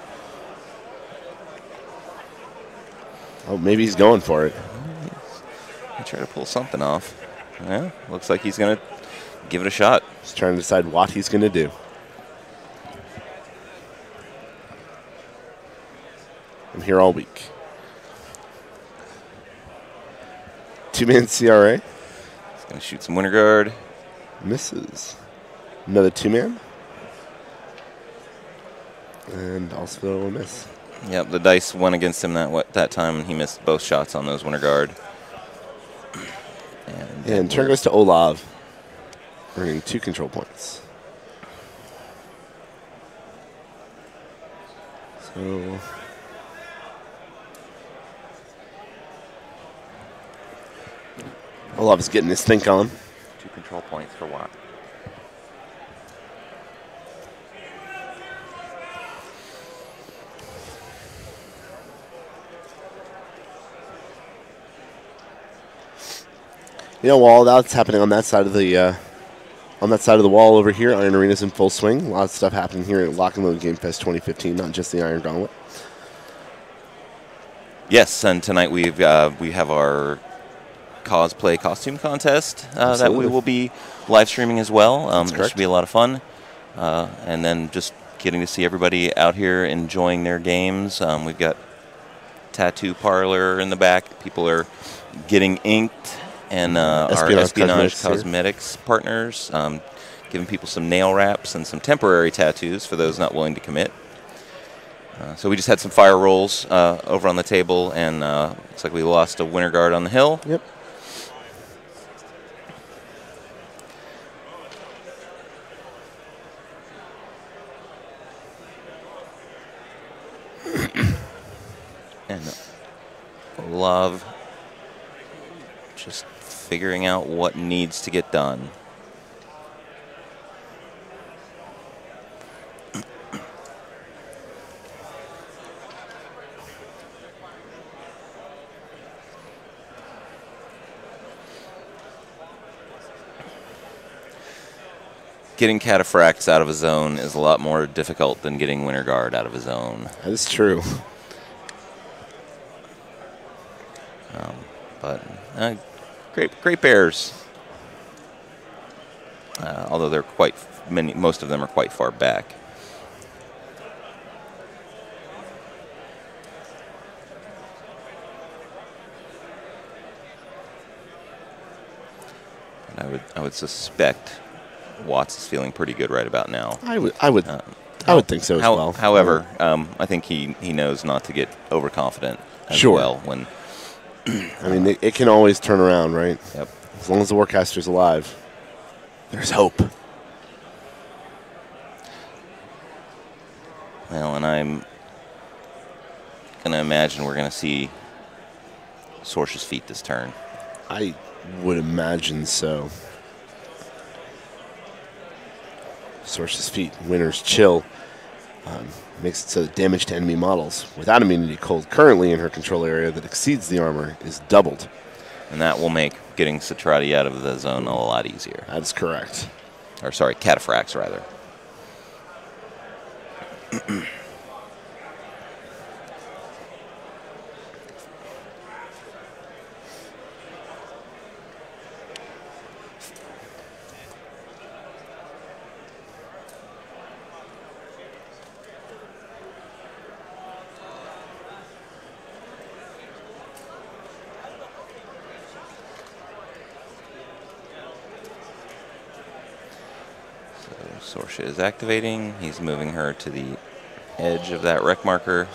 Oh, maybe he's going for it. He's trying to pull something off. Yeah, looks like he's going to give it a shot. He's trying to decide what he's going to do. I'm here all week. 2-man CRA. He's going to shoot some winter guard. Misses. Another 2-man. And also a miss. Yep, the dice went against him that time, and he missed both shots on those winter guard. And turn goes to Olov, earning 2 control points. So Olov is getting his think on. 2 control points for what? You know, while that's happening on that side of the wall over here, Iron Arena's in full swing. A lot of stuff happening here at Lock and Load Game Fest 2015, not just the Iron Gauntlet. Yes, and tonight we have our cosplay costume contest that we will be live streaming as well. It should be a lot of fun, and then just getting to see everybody out here enjoying their games. We've got tattoo parlor in the back. People are getting inked. And our Espionage Cosmetics partners, giving people some nail wraps and some temporary tattoos for those not willing to commit. So we just had some fire rolls over on the table, and looks like we lost a winter guard on the hill. Yep. And Olov just figuring out what needs to get done. Getting Cataphracts out of a zone is a lot more difficult than getting Winter Guard out of a zone. That is true. But great bears. Although they're quite many, most of them are quite far back. And I would suspect Watts is feeling pretty good right about now. I would think so as well. However, I think he knows not to get overconfident as well when. I mean, it can always turn around, right? Yep. As long as the Warcaster's alive, there's hope. Well, and I'm going to imagine we're going to see Sorcerer's Feet this turn. I would imagine so. Sorce's feat. Winner's chill. Makes it so that damage to enemy models without immunity cold currently in her control area that exceeds the armor is doubled. And that will make getting Satrati out of the zone a lot easier. That's correct. Or sorry, Cataphracts rather. Sorsha is activating. He's moving her to the edge of that wreck marker.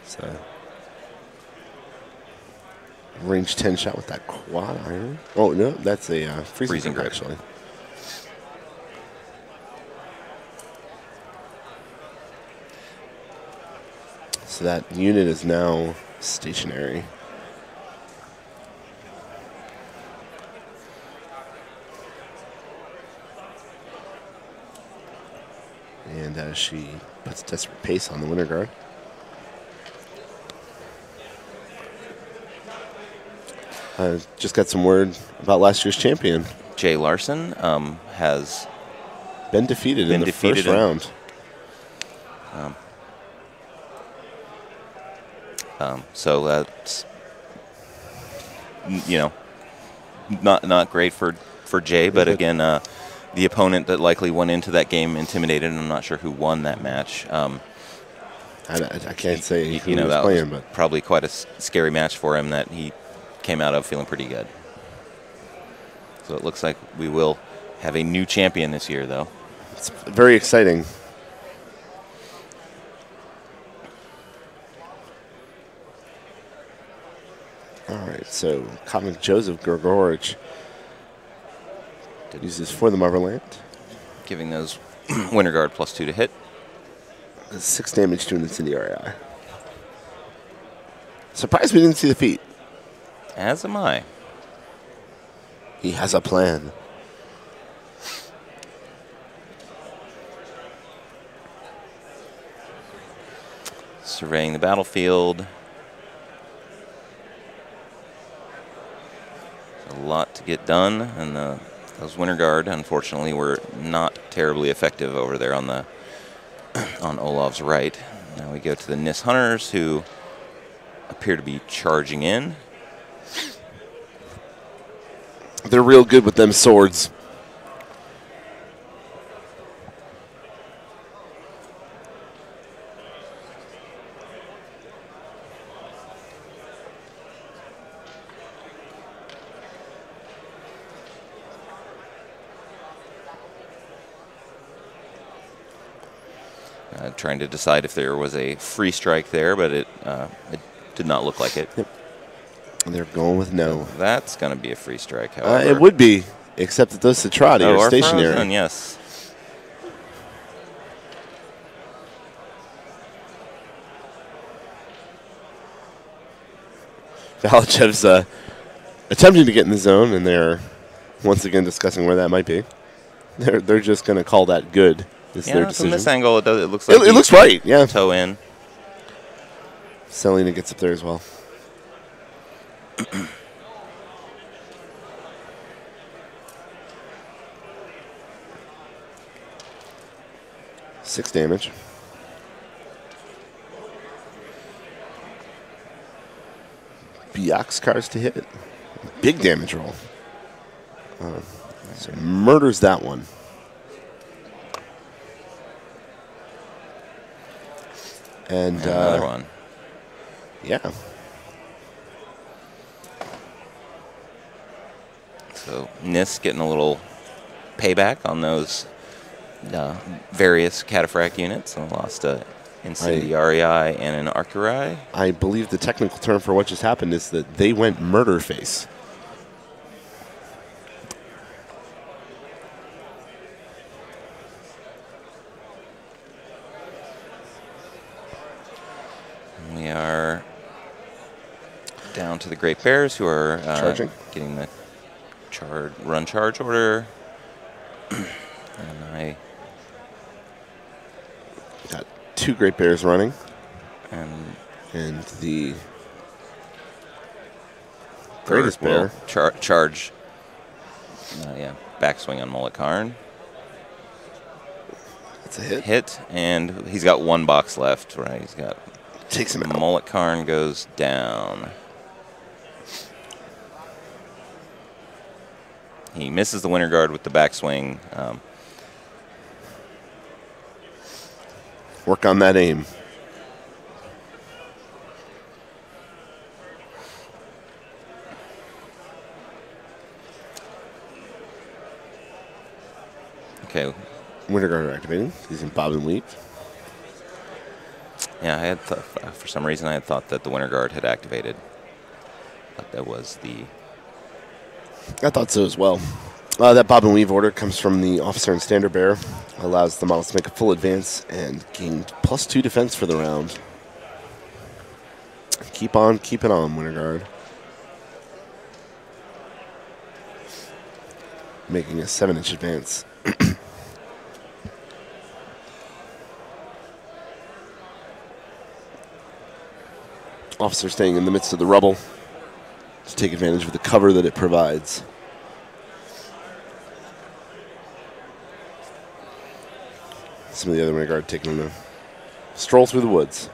So, range 10 shot with that quad iron. Oh, no, that's a freezing grip, actually. So that unit is now stationary. And as she puts desperate pace on the winter guard. Just got some word about last year's champion. Jay Larson has been defeated in the first round. So that's, you know, not great for Jay, but again, the opponent that likely went into that game intimidated, and I'm not sure who won that match. I can't say who you know, was that playing, was but probably quite a scary match for him that he came out of feeling pretty good. So it looks like we will have a new champion this year, though. It's very exciting. All right, so Comic Joseph Gregorich uses for the Motherland. Giving those Winter Guard +2 to hit. 6 damage to an incendiary. Surprised we didn't see the feat. As am I. He has a plan. Surveying the battlefield. A lot to get done, and those Winter Guard, unfortunately, were not terribly effective over there on the on Olov's right. Now we go to the Nis Hunters, who appear to be charging in. They're real good with them swords. Trying to decide if there was a free strike there, but it did not look like it. Yep. They're going with no. That's going to be a free strike, however. It would be, except that those Satrati are stationary. Frozen, yes. Valachev's attempting to get in the zone, and they're once again discussing where that might be. They're just going to call that good. Is their decision. From this angle, it looks like it looks right. Yeah, toe in. Selena gets up there as well. 6 damage. Biak's cars to hit. Big damage roll. So murders that one. And another one. Yeah. So Nis getting a little payback on those various cataphract units. And lost a Incendiarii and an Arcurai. I believe the technical term for what just happened is that they went murder face. We are down to the Great Bears, who are Charging. getting the run charge order. And I got 2 Great Bears running. And the greatest bear. Charge. Yeah, backswing on Mullet Karn. That's a hit. Hit, and he's got 1 box left, right? He's got... Takes him out. Mullet Karn goes down. He misses the winter guard with the backswing. Work on that aim. Okay. Winter guard activating. He's in bob and weave. Yeah, I had for some reason I had thought that the winter guard had activated, but that was the... I thought so as well. That bob and weave order comes from the officer and standard bearer. Allows the models to make a full advance and gain +2 defense for the round. Keep on keeping on, winter guard. Making a 7-inch advance. Officer staying in the midst of the rubble to take advantage of the cover that it provides. Some of the other winter guard taking a stroll through the woods.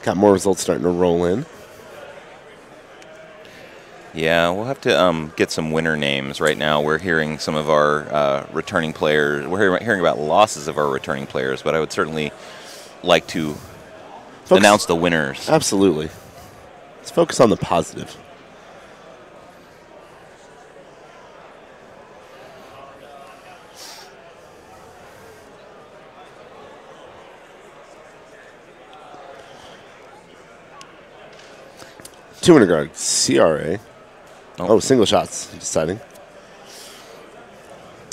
Got more results starting to roll in. Yeah, we'll have to get some winner names. Right now we're hearing some of our returning players. We're hearing about losses of our returning players, but I would certainly like to announce the winners. Absolutely. Let's focus on the positive. Two winter guard, CRA. Oh, single shots, deciding.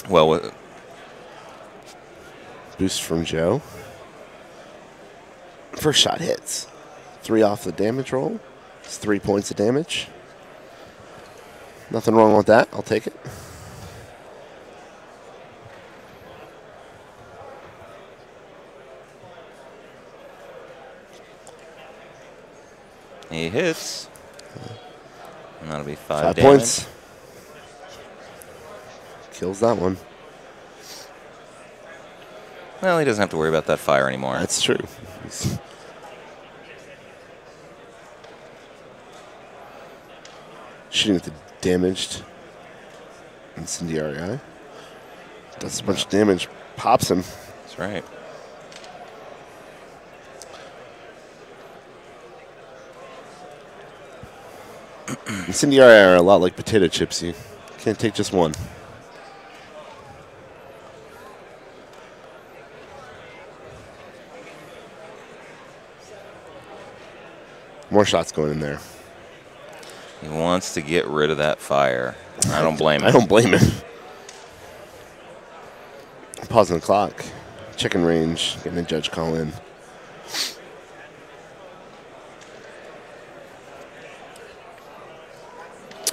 Well, boost from Joe. First shot hits. 3 off the damage roll. It's 3 points of damage. Nothing wrong with that. I'll take it. he hits. And that'll be 5 5 damage. points. Kills that one. Well, he doesn't have to worry about that fire anymore. That's true. He's shooting at the damaged incendiary eye. Does a bunch of damage. Pops him. That's right. Incendiary eye are a lot like potato chips. You can't take just one. More shots going in there. He wants to get rid of that fire. I don't blame him. I don't blame him. Pausing the clock. Checking range. Getting a judge call in.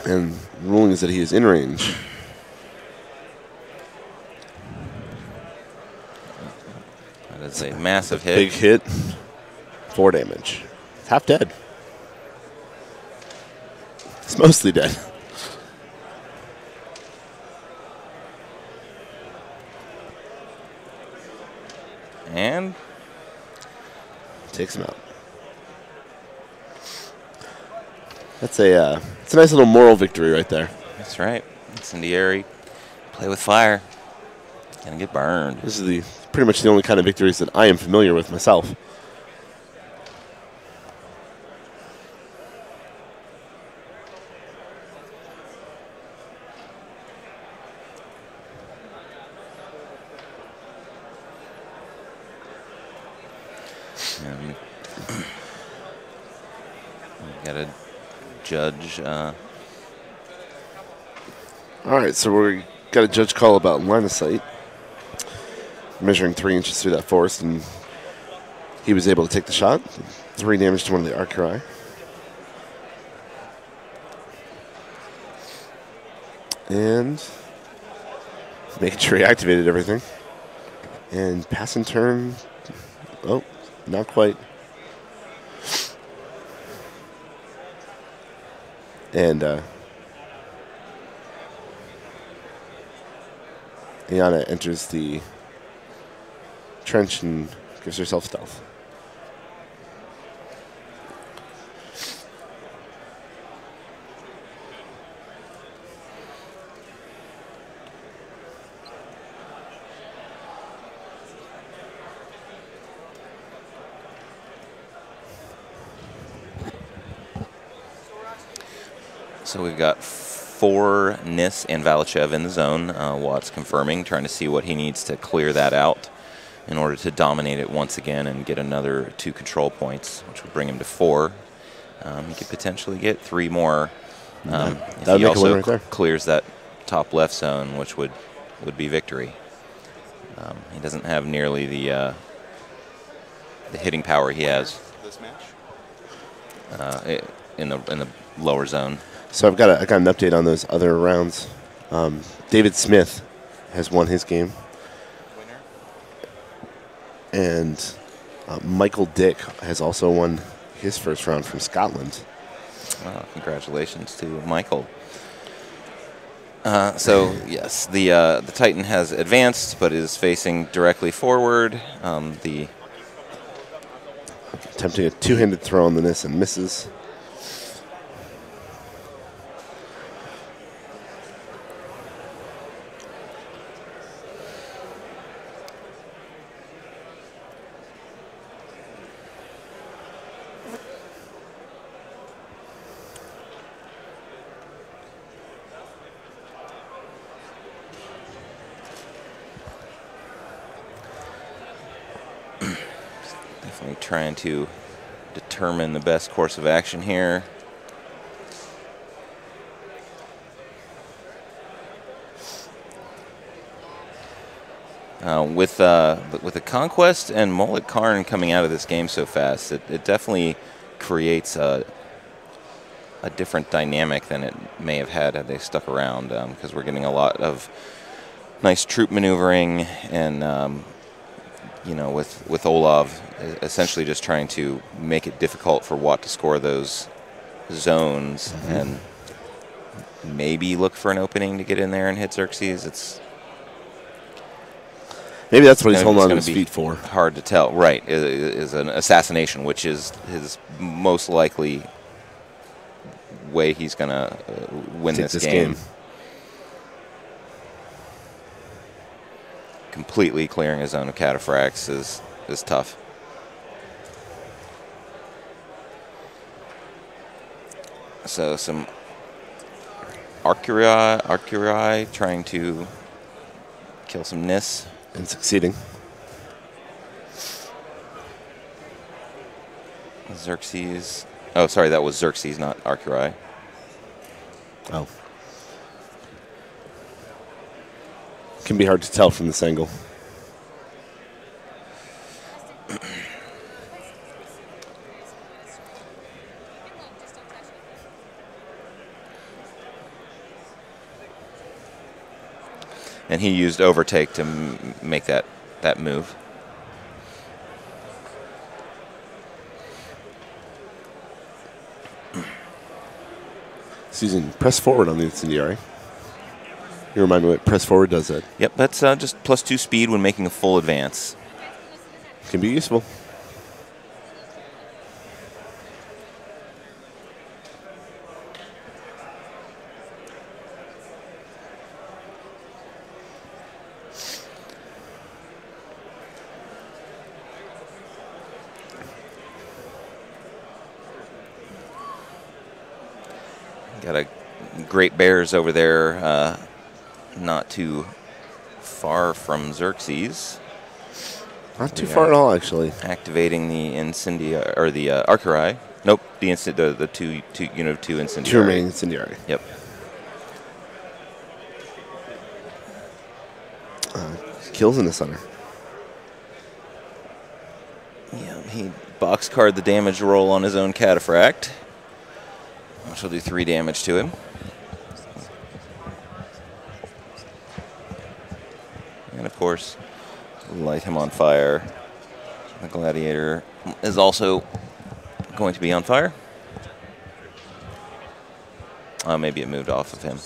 And the ruling is that he is in range. That is a massive hit. Big hit. 4 damage. It's half dead. It's mostly dead. And takes him out. That's a it's a nice little moral victory right there. That's right. Incendiary. Play with fire. Gonna get burned. This is pretty much the only kind of victories that I am familiar with myself. got to judge. All right, so we got a judge call about line of sight, measuring 3 inches through that forest, and he was able to take the shot. 3 damage to one of the Arcurai. And making sure he activated everything. And pass and turn. Oh, not quite. And Iana enters the trench and gives herself stealth. So we've got 4 Nis and Valachev in the zone. Watt's confirming, trying to see what he needs to clear that out in order to dominate it once again and get another 2 control points, which would bring him to 4. He could potentially get 3 more if he also clears that top left zone, which would be victory. He doesn't have nearly the hitting power he has in the lower zone. So I got an update on those other rounds. David Smith has won his game. And Michael Dick has also won his first round from Scotland. Well, congratulations to Michael. So yes, the Titan has advanced, but is facing directly forward. Attempting a 2-handed throw on the Nis and misses. Definitely trying to determine the best course of action here. With the Conquest and Mullet Karn coming out of this game so fast, it definitely creates a different dynamic than it may have had they stuck around, because we're getting a lot of nice troop maneuvering and with Olov essentially just trying to make it difficult for Watt to score those zones and maybe look for an opening to get in there and hit Xerxes. Maybe that's what he's holding on to his feet for. Hard to tell. Right, is an assassination, which is his most likely way he's going to win this game. Completely clearing his zone of cataphracts is tough. So some Arcurai trying to kill some Nis. And succeeding. Xerxes. Oh, sorry, that was Xerxes, not Arcurai. Oh. Can be hard to tell from this angle. And he used overtake to make that move. He's press forward on the incendiary. You remind me what press forward does that. Yep, that's just +2 speed when making a full advance. Can be useful. Got a Great Bears over there, not too far from Xerxes. Not too far at all, actually. Activating the Incendiary, or the Archery. Nope, the two unit of 2 Incendiary. 2 remaining Incendiary. Yep. Kills in the center. Yeah, he boxcard the damage roll on his own Cataphract, which will do 3 damage to him. And of course, light him on fire. The Gladiator is also going to be on fire. Maybe it moved off of him.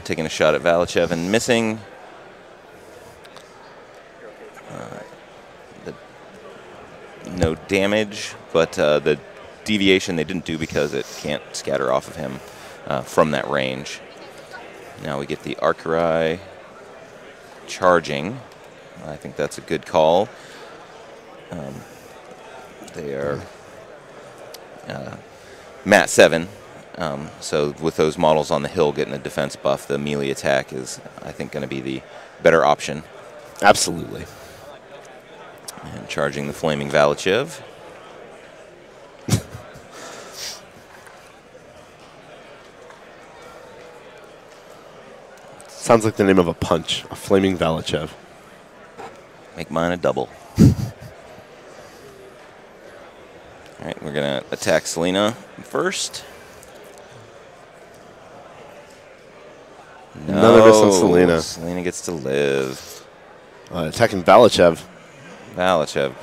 Taking a shot at Valachev and missing. No damage, but the deviation they didn't do because it can't scatter off of him from that range. Now we get the Archery charging. I think that's a good call. They are Mat 7, so with those models on the hill getting a defense buff, the melee attack is, I think, going to be the better option. Absolutely. And charging the Flaming Valachev. Sounds like the name of a punch, a Flaming Valachev. Make mine a double. All right, we're going to attack Selena first. None of this on Selena. Selena gets to live. Attacking Valachev. Valachev.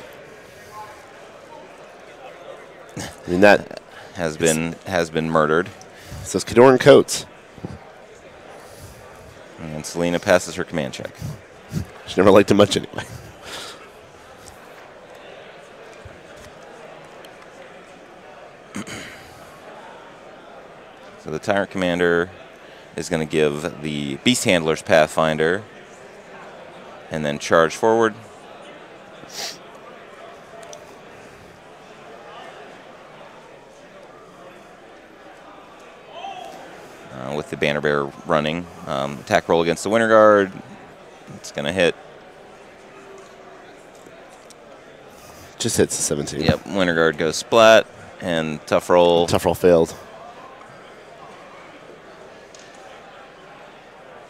I mean, that has been murdered. Says Kadoran Coates. And Selena passes her command check. She never liked him much anyway. So the Tyrant Commander is going to give the Beast Handler's Pathfinder and then charge forward. With the Banner Bearer running. Attack roll against the Winter Guard. It's going to hit. Just hits the 17. Yep, Winter Guard goes splat, and tough roll. Tough roll failed.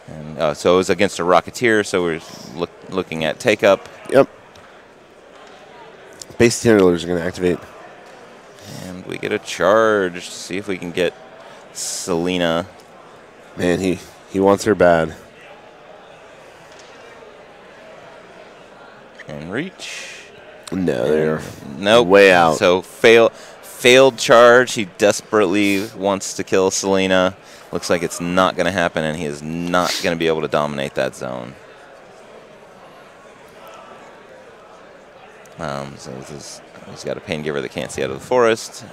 And so it was against a Rocketeer, so we're looking at take up. Yep. Base handlers are going to activate. And we get a charge. See if we can get Selena. Man, he wants her bad. And reach. No, they're nope. Way out. So failed charge. He desperately wants to kill Selena. Looks like it's not going to happen, and he is not going to be able to dominate that zone. So he's got a Pain Giver that can't see out of the forest.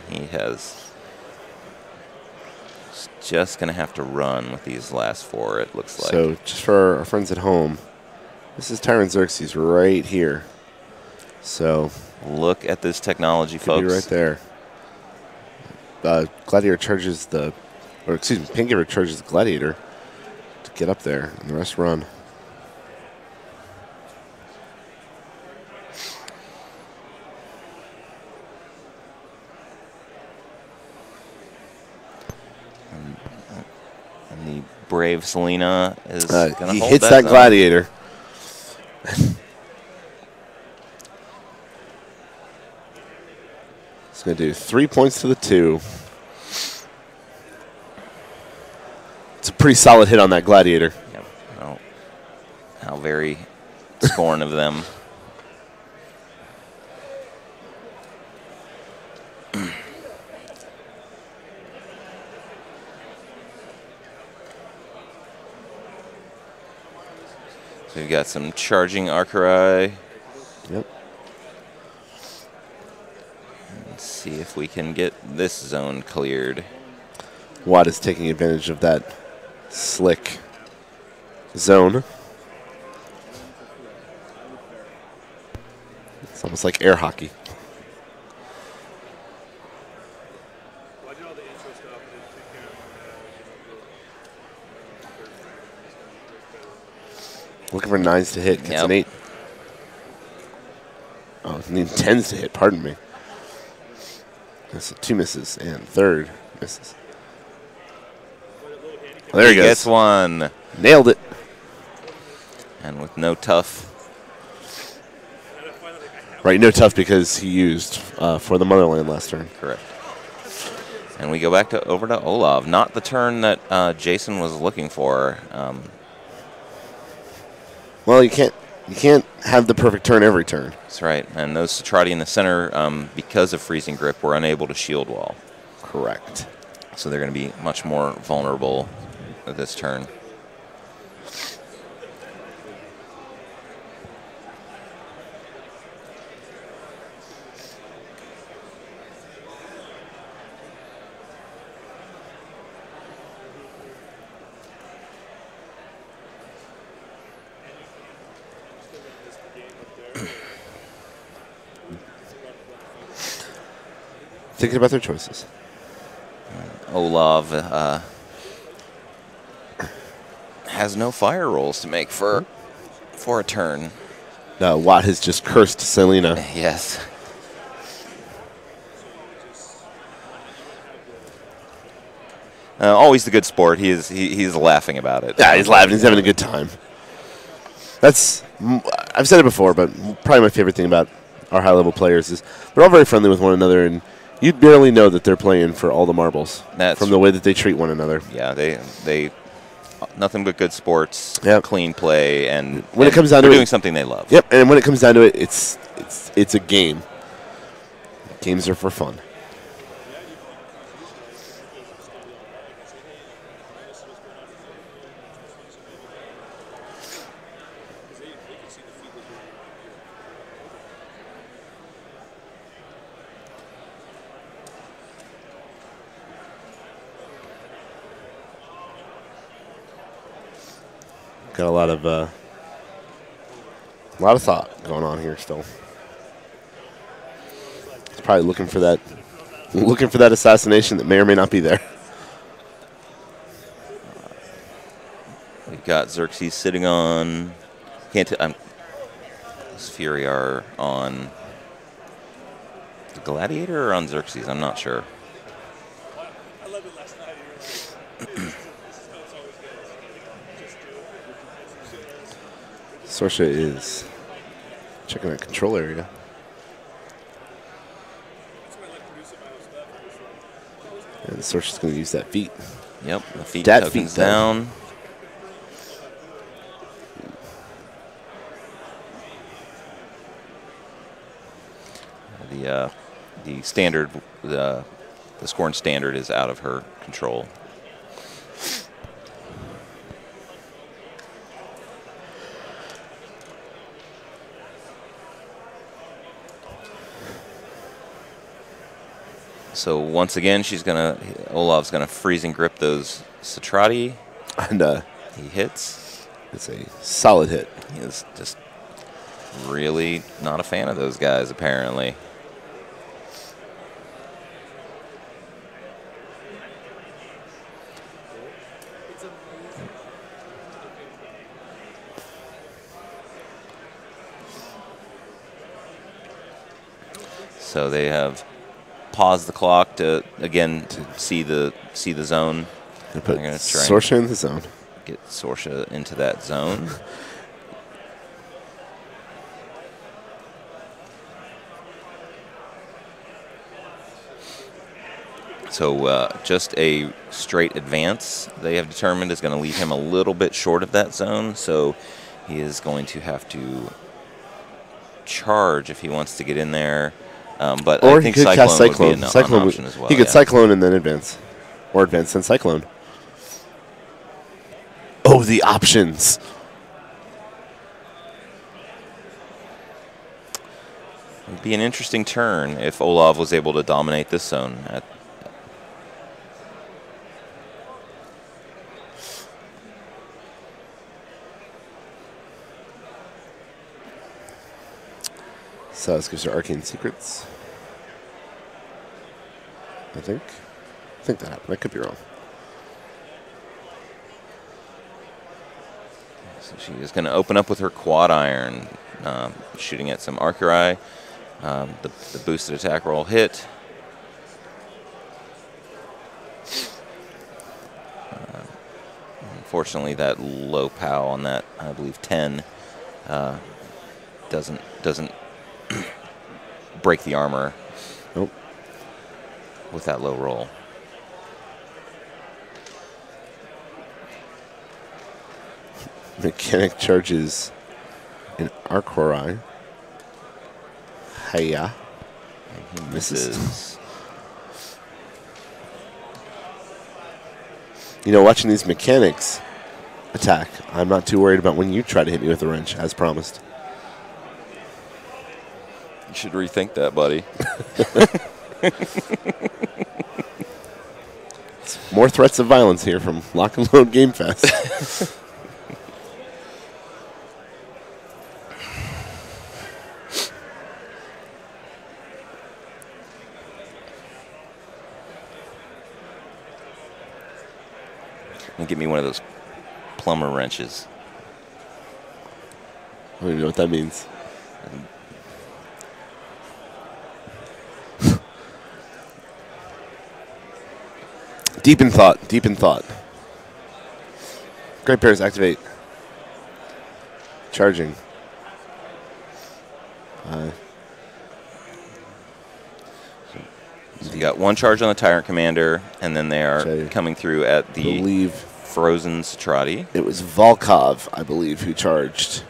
He has just going to have to run with these last 4, it looks like. So just for our friends at home, this is Tyrant Xerxes right here. So look at this technology, folks. Be right there. Gladiator charges the, or excuse me, Pain Giver charges the Gladiator to get up there, and the rest run. And the brave Selena is going to hold that. He hits that Gladiator. It's going to do 3 points to the 2. It's a pretty solid hit on that Gladiator. Yep. Well, how very scorn of them. So we've got some charging Archery. Yep. Let's see if we can get this zone cleared. Watt is taking advantage of that slick zone. It's almost like air hockey. Looking for 9s to hit. Gets an 8. He intends to hit, pardon me. That's 2 misses, and 3rd misses. Oh, there he goes. Gets one. Nailed it. And with no tough. Right, no tough because he used for the Motherland last turn. Correct. And we go back over to Olov. Not the turn that Jason was looking for. Well, you can't have the perfect turn every turn. That's right. And those Satrati in the center, because of freezing grip, were unable to shield wall. Correct. So they're going to be much more vulnerable this turn. Thinking about their choices. Olov has no fire rolls to make for a turn. Watt has just cursed Selena. Yes. Always the good sport. He's laughing about it. Yeah, he's laughing. He's having a good time. I've said it before, but probably my favorite thing about our high-level players is they're all very friendly with one another, and you'd barely know that they're playing for all the marbles from the way that they treat one another. Yeah, they nothing but good sports, yep. Clean play, and when it comes down to doing something they love. Yep, and when it comes down to it, it's a game. Games are for fun. Got a lot of thought going on here still. He's probably looking for that assassination that may or may not be there. We've got Xerxes sitting on. Fury are on the Gladiator or on Xerxes? I'm not sure. Sorsha is checking that control area. And Sorsha's going to use that feat. Yep, the feat that tokens feat down. The standard, the Scorn standard is out of her control. So once again, Olov's gonna freezing grip those Satrati, and he hits. It's a solid hit. He is just really not a fan of those guys, apparently. So they have paused the clock to see the zone. Put Sorsha in the zone. Get Sorsha into that zone. So just a straight advance, they have determined, is going to leave him a little bit short of that zone. So he is going to have to charge if he wants to get in there. But or I think he could cast Cyclone. Would be an option as well. He could Cyclone and then advance. Or advance and Cyclone. Oh, the options. It would be an interesting turn if Olov was able to dominate this zone. So this gives her Arcane Secrets. I think that happened. I could be wrong. So she is going to open up with her Quad Iron, shooting at some Archery. The boosted attack roll hit. Unfortunately, that low POW on that, I believe, 10 doesn't break the armor. Nope. With that low roll. Mechanic charges an Arquerai. Hiya. Misses. You know, watching these mechanics attack, I'm not too worried about when you try to hit me with a wrench, as promised. You should rethink that, buddy. More threats of violence here from Lock and Load Game Fest. Give me one of those plumber wrenches. I don't even know what that means. Deep in thought. Deep in thought. Great pairs activate. Charging. So you got one charge on the Tyrant Commander, and then they are coming through at the Frozen Satrati. It was Volkov, I believe, who charged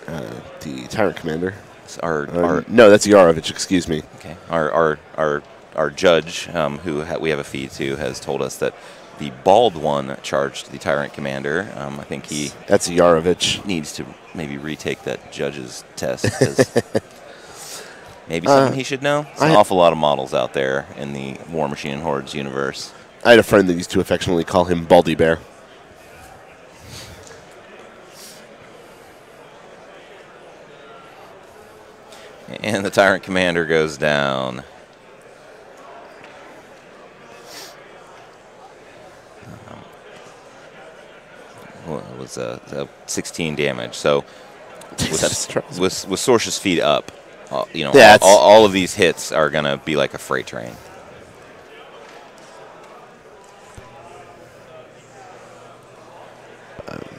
the Tyrant Commander. No, that's Yarovich, excuse me. Okay. Our judge, who we have a feed to, has told us that the bald one charged the Tyrant Commander. I think that's Yarovich. Needs to maybe retake that judge's test. Maybe something he should know. There's an awful lot of models out there in the War Machine and Hordes universe. I had a friend that used to affectionately call him Baldy Bear. And the Tyrant Commander goes down. It was 16 damage. So with Sorcerer's Feet up, you know, all of these hits are going to be like a freight train.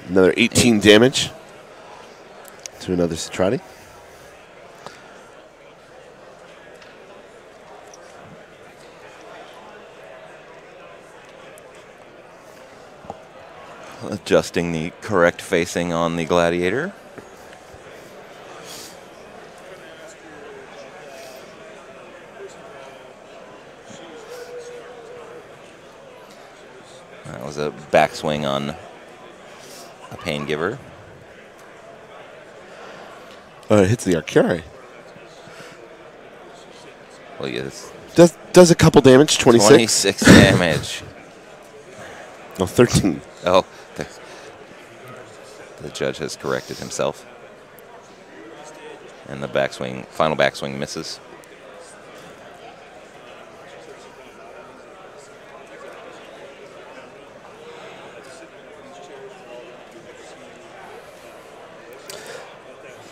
Another 18 damage to another Satrati. Adjusting the correct facing on the Gladiator. That was a backswing on a Pain Giver. It hits the Arcari. Well, yes. Does a couple damage, 26. 26 damage. No, 13. Oh, the judge has corrected himself. And the backswing, final backswing misses.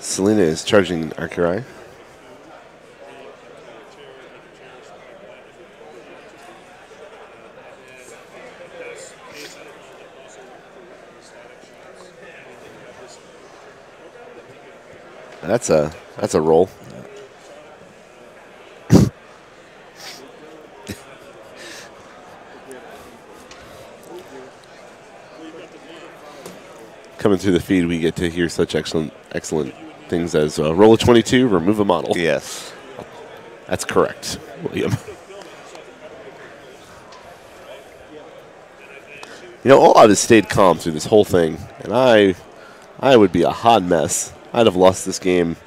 Selena is charging Arcari. That's a roll. Coming through the feed, we get to hear such excellent things as roll a 22, remove a model. Yes. That's correct, William. You know, Olov has stayed calm through this whole thing, and I would be a hot mess. I'd have lost this game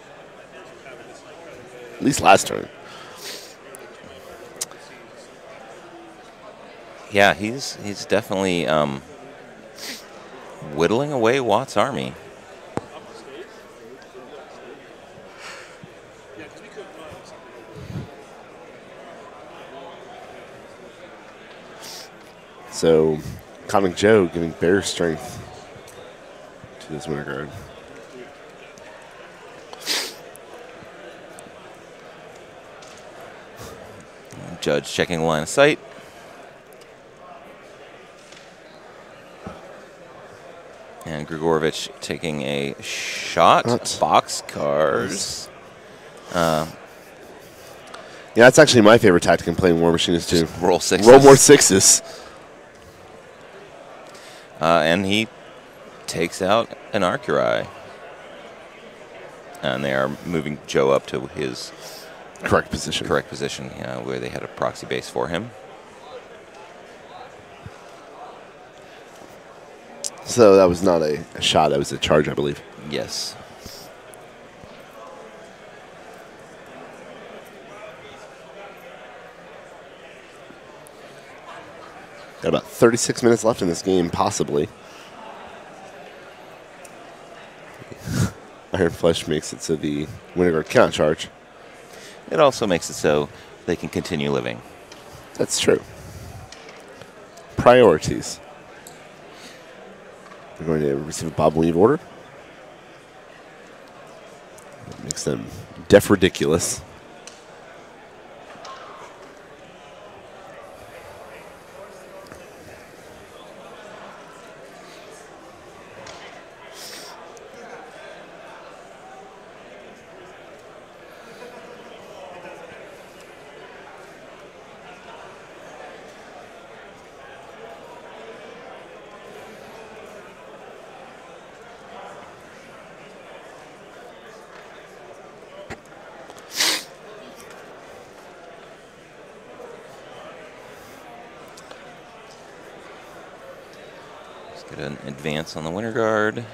at least last turn. Yeah, he's definitely whittling away Watt's army. So, Comic Joe giving Bear strength to this winter guard. Judge checking the line of sight. And Grigorovich taking a shot. Boxcars. Yeah, that's actually my favorite tactic in playing War Machine is to roll sixes. Roll more sixes. And he takes out an Arcurai. And they are moving Joe up to his correct position. Where they had a proxy base for him. So that was not a shot, that was a charge, I believe. Yes. Got about 36 minutes left in this game, possibly. Iron Flesh makes it so the winner guard cannot charge. It also makes it so they can continue living. That's true. Priorities. They're going to receive a Bob Weave order. That makes them def ridiculous. Get an advance on the winter guard.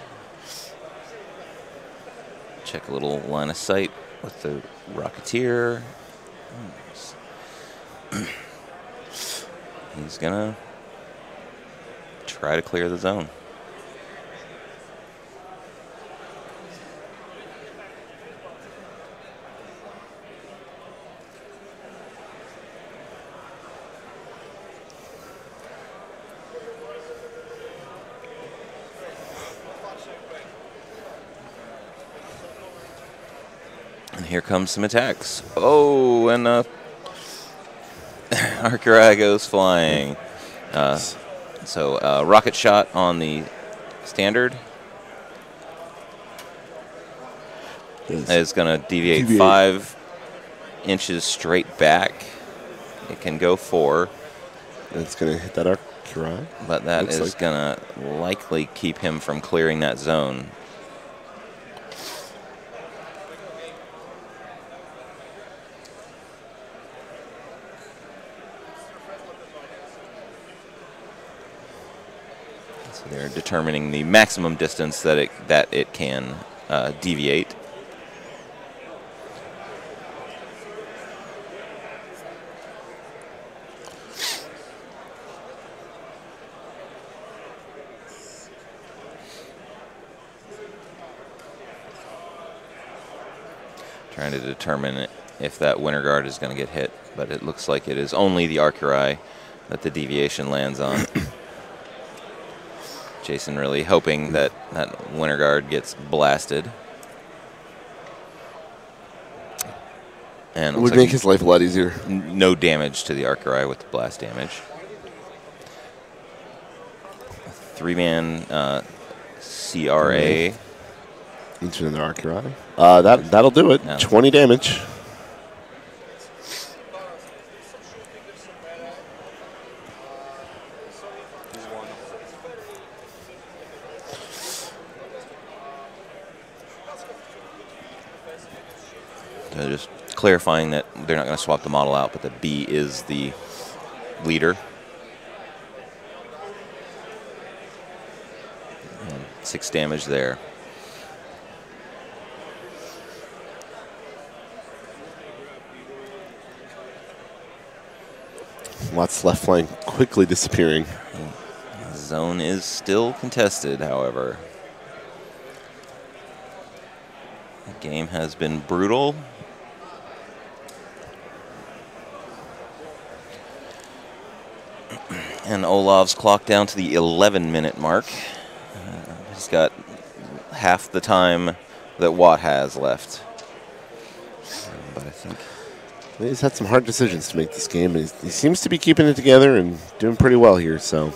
Check a little line of sight with the Rocketeer. He's gonna try to clear the zone. Here comes some attacks. Oh, and Arcurai goes flying. So rocket shot on the standard is going to deviate 5 inches straight back. It can go 4. It's going to hit that Arcurai. But that is going to likely keep him from clearing that zone. They're determining the maximum distance that it can deviate. Trying to determine if that winter guard is going to get hit, but it looks like it is only the Arcurai that the deviation lands on. Jason really hoping that that winter guard gets blasted. And it would make his life a lot easier. No damage to the Arcurai with the blast damage. 3-man CRA. Into the Arcurai. That'll do it. Yeah. 20 damage. Just clarifying that they're not going to swap the model out, but the B is the leader. And 6 damage there. Lots left flank quickly disappearing. The zone is still contested, however. The game has been brutal. And Olov's clock down to the 11-minute mark. He's got half the time that Watt has left. But I think He's had some hard decisions to make this game. He seems to be keeping it together and doing pretty well here. So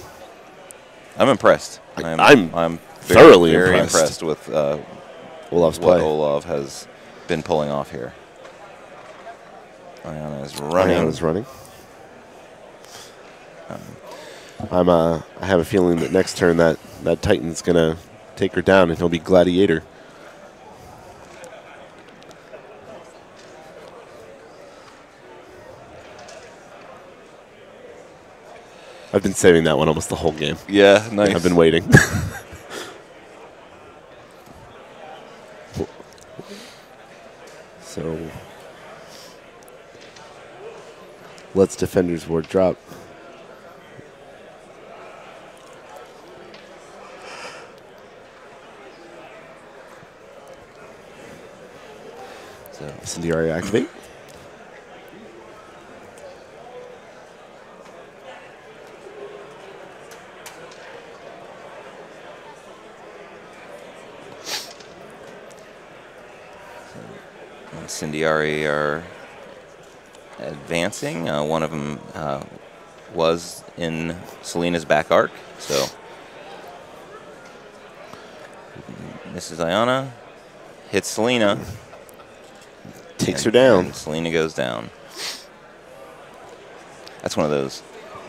I'm impressed. I'm very impressed with Olov's what play. Olov has been pulling off here. Iana is running. Iana's running. I have a feeling that next turn that Titan's gonna take her down and he'll be Gladiator. I've been saving that one almost the whole game. Yeah, nice. I've been waiting. So let's Defender's Ward drop. So Incendiary activate. Incendiary are advancing. One of them was in Selena's back arc, so misses Iana, hits Selena, takes her down. And Selena goes down. That's one of those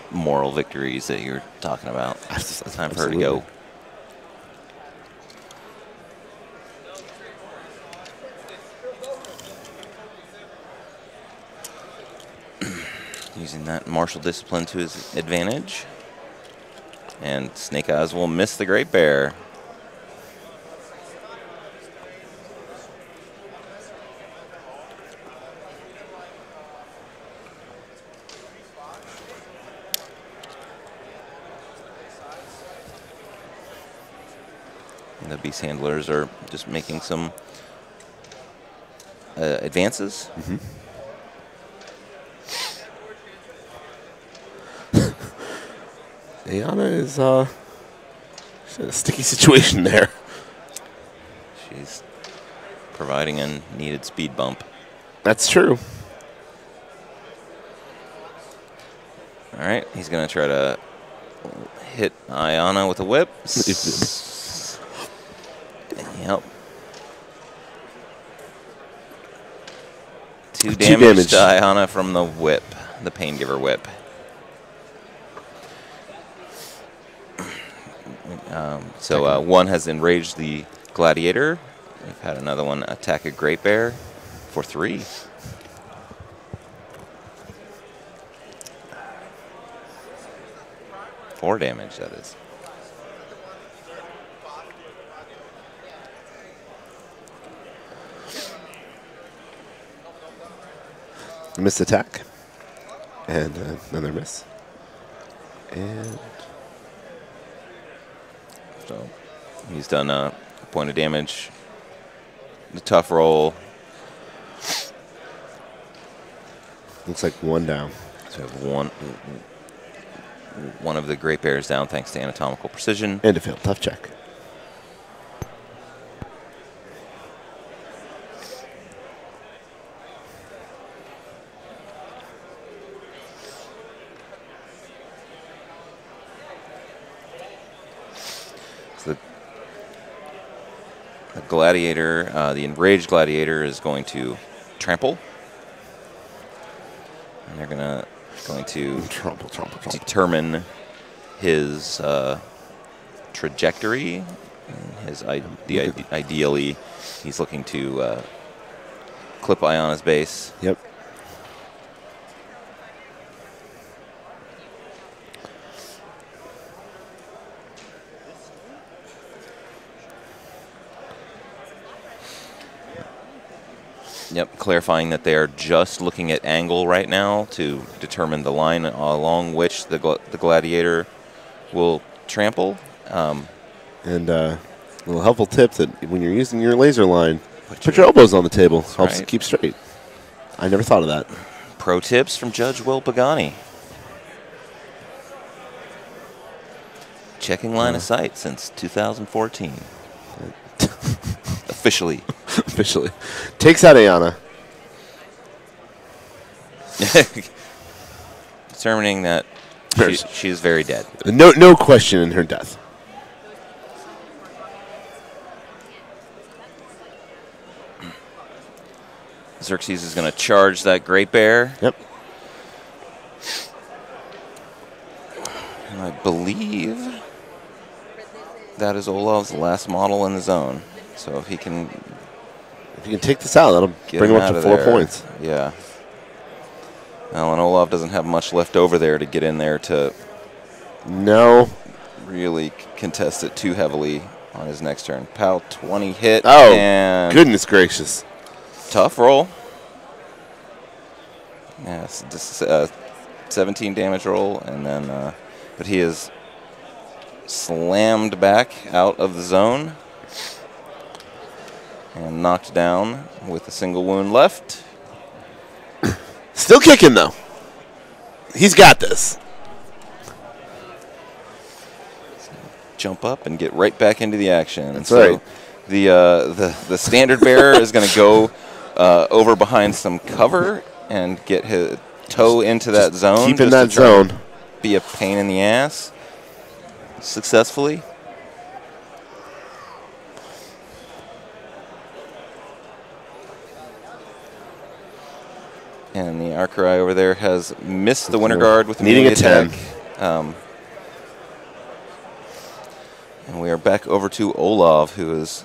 moral victories that you're talking about. It's time for her to go. Using that martial discipline to his advantage. And Snake Eyes will miss the Great Bear. And the Beast Handlers are just making some advances. Mm-hmm. Iana is she's in a sticky situation there. She's providing a needed speed bump. That's true. All right, he's going to try to hit Iana with a whip. Yep. Two damage to Iana from the whip, the Pain Giver whip. So one has enraged the Gladiator. We've had another one attack a Great Bear for 3. Four damage, that is. Missed attack. And another miss. And so he's done a point of damage. The tough roll. Looks like one down. So we have one of the Great Bears down thanks to anatomical precision. And a failed tough check. So the Gladiator, the enraged Gladiator is going to trample. And they're going to trample. determine his trajectory. Ideally, he's looking to clip Iana's base. Yep. Yep, clarifying that they are just looking at angle right now to determine the line along which the Gladiator will trample. And a little helpful tip that when you're using your laser line, put your elbows on the table. Helps it keep straight. I never thought of that. Pro tips from Judge Will Pagani. Checking line of sight since 2014. Officially. Officially. Takes out Iana. Determining that she is very dead. No question in her death. Xerxes is going to charge that Great Bear. Yep. And I believe that is Olov's last model in the zone. So if he can take this out, that'll bring him up to 4 points. Yeah. Well, and Olov doesn't have much left over there to get in there to really contest it too heavily on his next turn. Pal 20 hit. Oh, and goodness gracious. Tough roll. Yes, this is 17 damage roll, and then, but he is slammed back out of the zone and knocked down with a single wound left. Still kicking though. He's got this. Jump up and get right back into the action. That's right. The standard bearer is going to go over behind some cover and get his toe into that zone. Keep in that zone. Be a pain in the ass. Successfully. And the Archerai over there has missed the Winter Guard with needing a 10. And we are back over to Olov, who is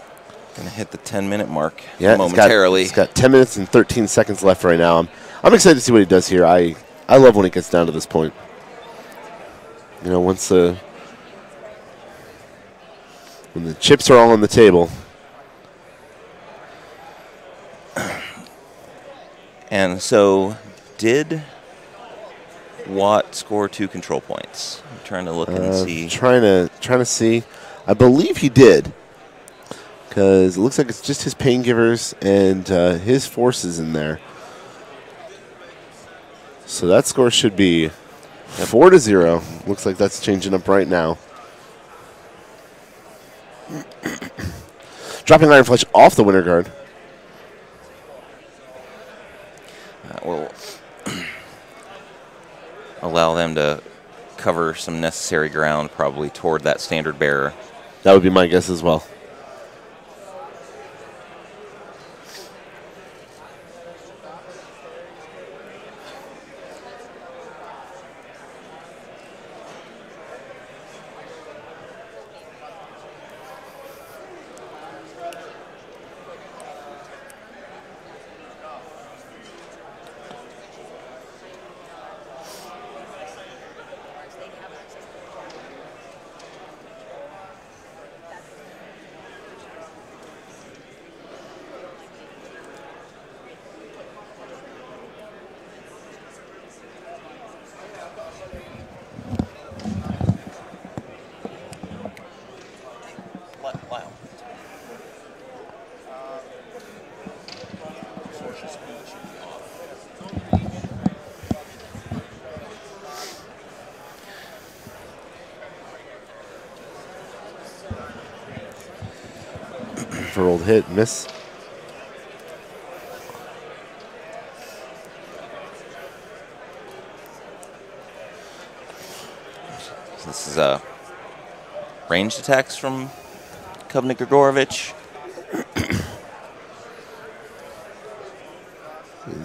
going to hit the 10-minute mark momentarily. He's got 10 minutes and 13 seconds left right now. I'm excited to see what he does here. I love when it gets down to this point. You know, when the chips are all on the table. And so, did Watt score 2 control points? I'm trying to look and see. Trying to see. I believe he did, because it looks like it's just his pain givers and his forces in there. So that score should be 4-0. Looks like that's changing up right now. Dropping Iron Flesh off the Winter Guard. Will allow them to cover some necessary ground, probably toward that standard bearer. That would be my guess as well. Rolled hit, miss. This is ranged attacks from Kovnik Grigorovich.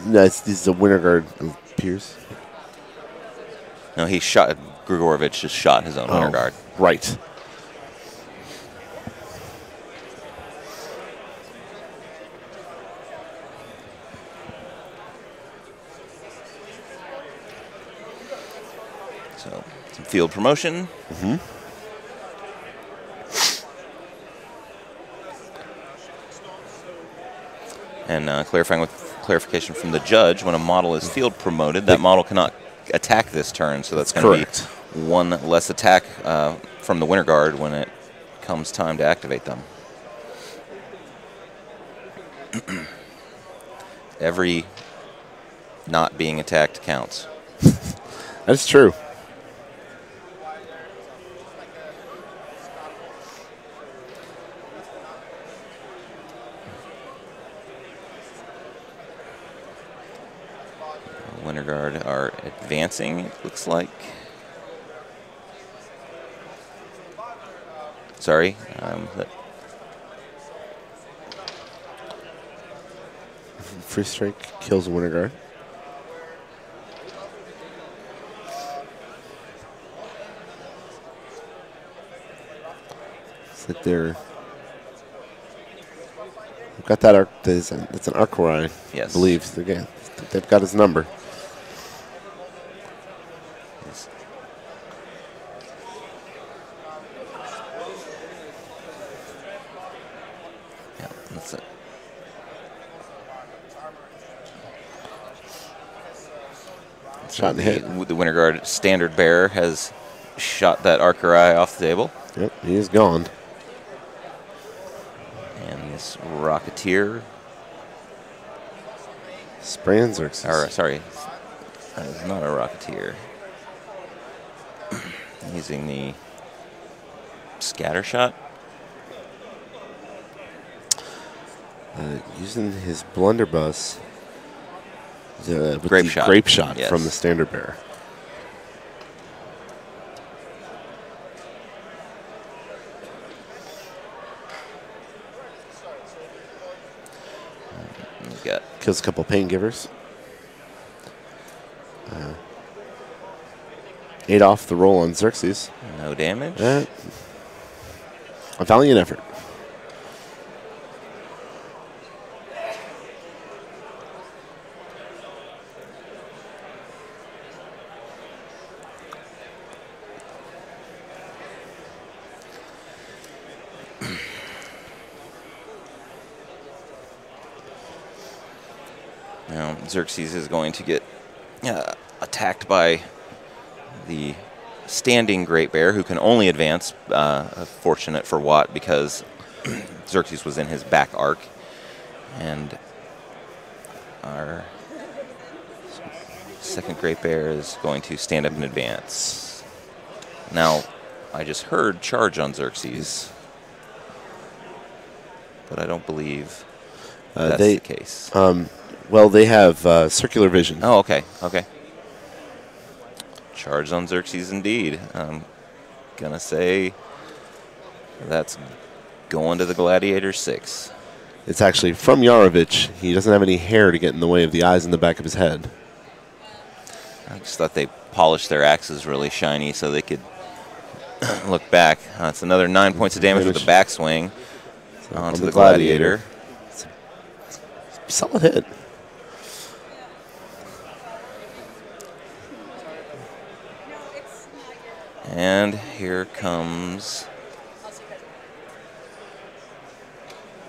No, this is a Winter Guard of Pierce. No, he shot. Grigorovich just shot his own Winter Guard. Right. So, some field promotion. Mm-hmm. And clarification from the judge, when a model is field promoted, that model cannot attack this turn, so that's going to be one less attack from the Winter Guard when it comes time to activate them. Every not being attacked counts. That's true. Winter Guard advancing, it looks like. Sorry. Free strike kills winter guard. It's like they've got that arc. That's an Arcori, Yes. I believe. Again, they've got his number. Yes. Yeah, that's it. Shot and hit. The winter guard standard bearer has shot that Arcori off the table. Yep, he is gone. And this Rocketeer. Spraying Xerxes. Or, sorry, that is not a Rocketeer. Using the scatter shot. Using his blunderbuss. With Grape the shot. grape shot Yes. from the standard bearer. We've got Kills a couple pain givers. 8 off the roll on Xerxes. no damage. A valiant effort. Now, Xerxes is going to get attacked by the standing Great Bear, who can only advance. Fortunate for Watt because Xerxes was in his back arc. And our second Great Bear is going to stand up and advance. Now, I just heard charge on Xerxes, but I don't believe that's the case. Well, they have circular vision. Oh, okay, okay. Charge on Xerxes indeed. I'm going to say that's going to the Gladiator 6. It's actually from Yarovich. He doesn't have any hair to get in the way of the eyes in the back of his head. I just thought they polished their axes really shiny so they could look back. It's another 9 points of damage with the backswing onto the Gladiator. Solid hit. And here comes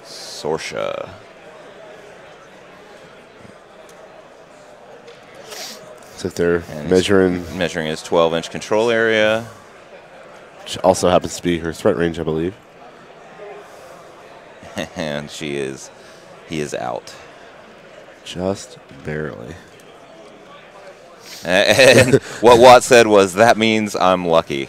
Sorsha. So they're And measuring, his 12-inch control area. which also happens to be her threat range, I believe. And he is out. Just barely. And what Watt said was, that means I'm lucky.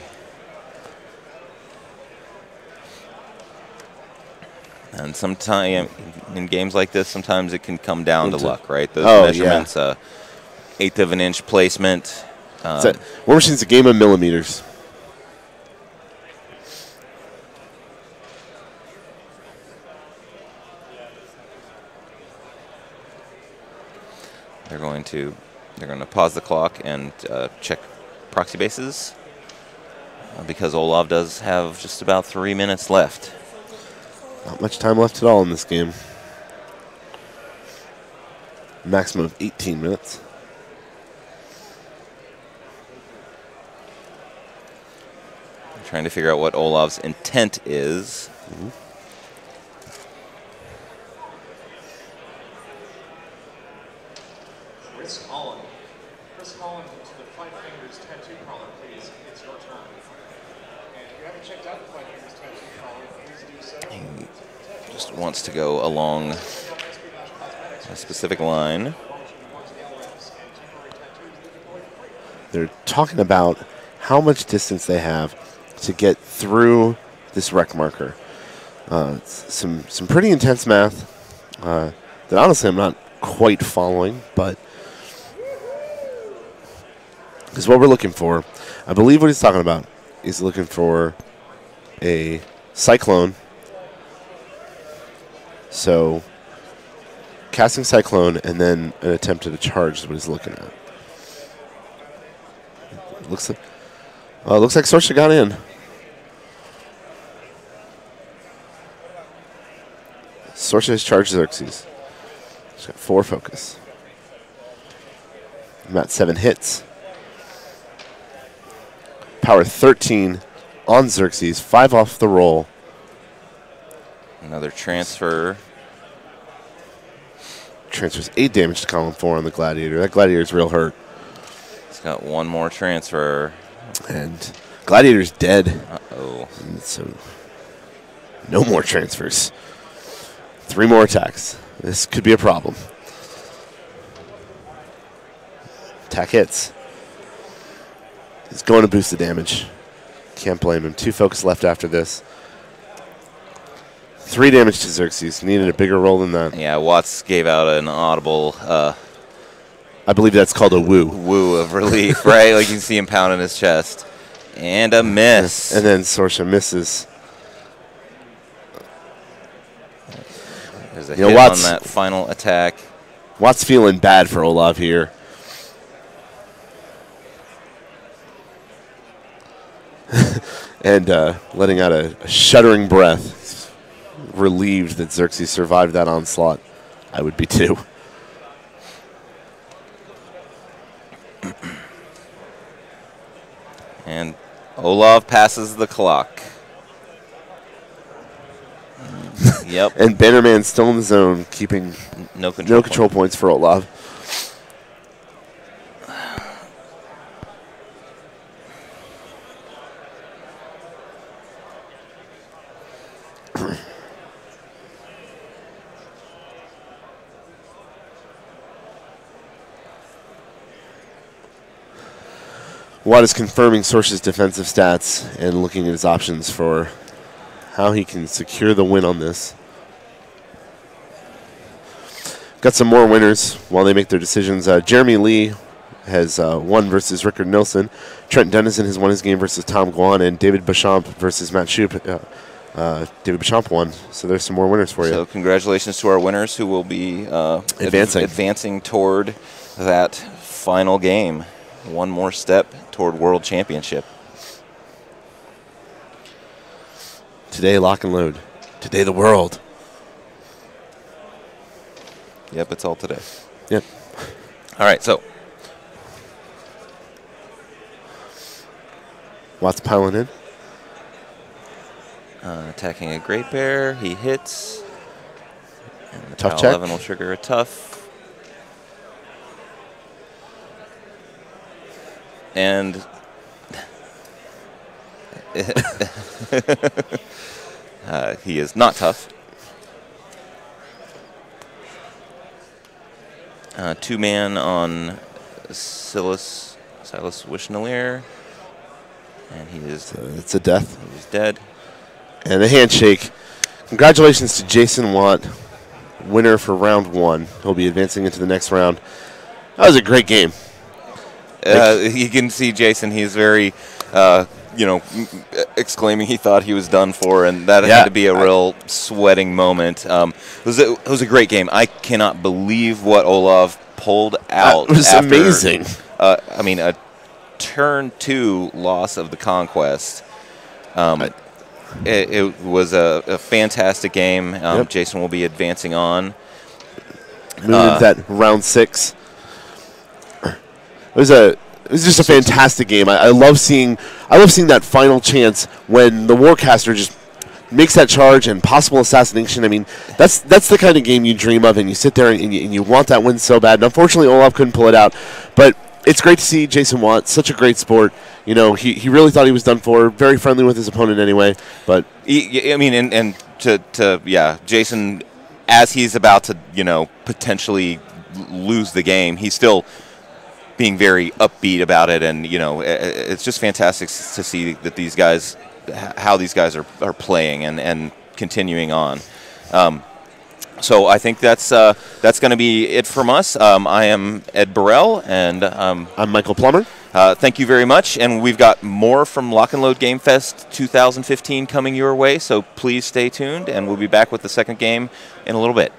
And sometimes in games like this, sometimes it can come down to luck, right? Those measurements, 1/8 of an inch placement. War Machine's a game of millimeters. They're going to pause the clock and check proxy bases because Olov does have just about 3 minutes left. Not much time left at all in this game. Maximum of 18 minutes. I'm trying to figure out what Olov's intent is. Mm-hmm. Chris Holland. Chris Holland to the Five Fingers Tattoo Parlor, please. It's your turn. And if you haven't checked out the Five Fingers Tattoo Parlor, please do so. He just wants to go along a specific line. They're talking about how much distance they have to get through this rec marker. Some pretty intense math that honestly I'm not quite following, but Because what we're looking for, I believe what he's talking about, he's looking for a Cyclone. So casting Cyclone and then an attempt at a charge is what he's looking at. It looks like Sorcha got in. Sorcha has charged Xerxes. He's got 4 focus. I'm at 7 hits. Power 13 on Xerxes, 5 off the roll. Another transfer. Transfers 8 damage to column 4 on the Gladiator. That Gladiator's real hurt. He's got 1 more transfer. And Gladiator's dead. Uh-oh. And so no more transfers. 3 more attacks. This could be a problem. Attack hits. He's going to boost the damage. Can't blame him. 2 focus left after this. 3 damage to Xerxes. Needed a bigger roll than that. Yeah, Watts gave out an audible I believe that's called a woo. woo of relief, right? Like you can see him pounding his chest. And a miss. And then Sorcha misses. There's a hit Watts, on that final attack. Watts feeling bad for Olov here. And letting out a shuddering breath. Relieved that Xerxes survived that onslaught. I would be too. And Olov passes the clock. Yep. And Bannerman still in the zone, keeping No control, no control points for Olov. Watt is confirming Sorcha's defensive stats and looking at his options for how he can secure the win on this. Got some more winners while they make their decisions. Jeremy Lee has won versus Rickard Nilsson. Trent Dennison has won his game versus Tom Guan, and David Beauchamp versus Matt Shoup. David Beauchamp won, so there's some more winners for you. So congratulations to our winners who will be advancing toward that final game. One more step toward World Championship. Today, lock and load. Today, the world. Yep, it's all today. Yep. All right, so Watts piling in. attacking a Great Bear. He hits. And the Tough PAL check. 11 will trigger a tough. And he is not tough. 2-man on Silas Wishnalier. And he is It's a death. he's dead. And a handshake. Congratulations to Jason Watt, winner for round 1. He'll be advancing into the next round. That was a great game. You can see Jason. He's very, exclaiming he thought he was done for, and that had to be a real sweating moment. It was a great game. I cannot believe what Olov pulled out. It was after, amazing. A turn 2 loss of the conquest. It was a fantastic game. Jason will be advancing on. Moving into that round 6. It was just a fantastic game. I love seeing that final chance when the Warcaster just makes that charge and possible assassination. I mean, that's the kind of game you dream of, and you sit there and you want that win so bad. And unfortunately, Olov couldn't pull it out. But it's great to see Jason Watt, such a great sport. You know, he really thought he was done for. Very friendly with his opponent anyway. But Jason, as he's about to potentially lose the game, he's still being very upbeat about it, and it's just fantastic to see that these guys, how these guys are playing and continuing on. So I think that's going to be it from us. I am Ed Bourelle, and I'm Michael Plummer. Thank you very much, and we've got more from Lock and Load Game Fest 2015 coming your way, so please stay tuned, and we'll be back with the second game in a little bit.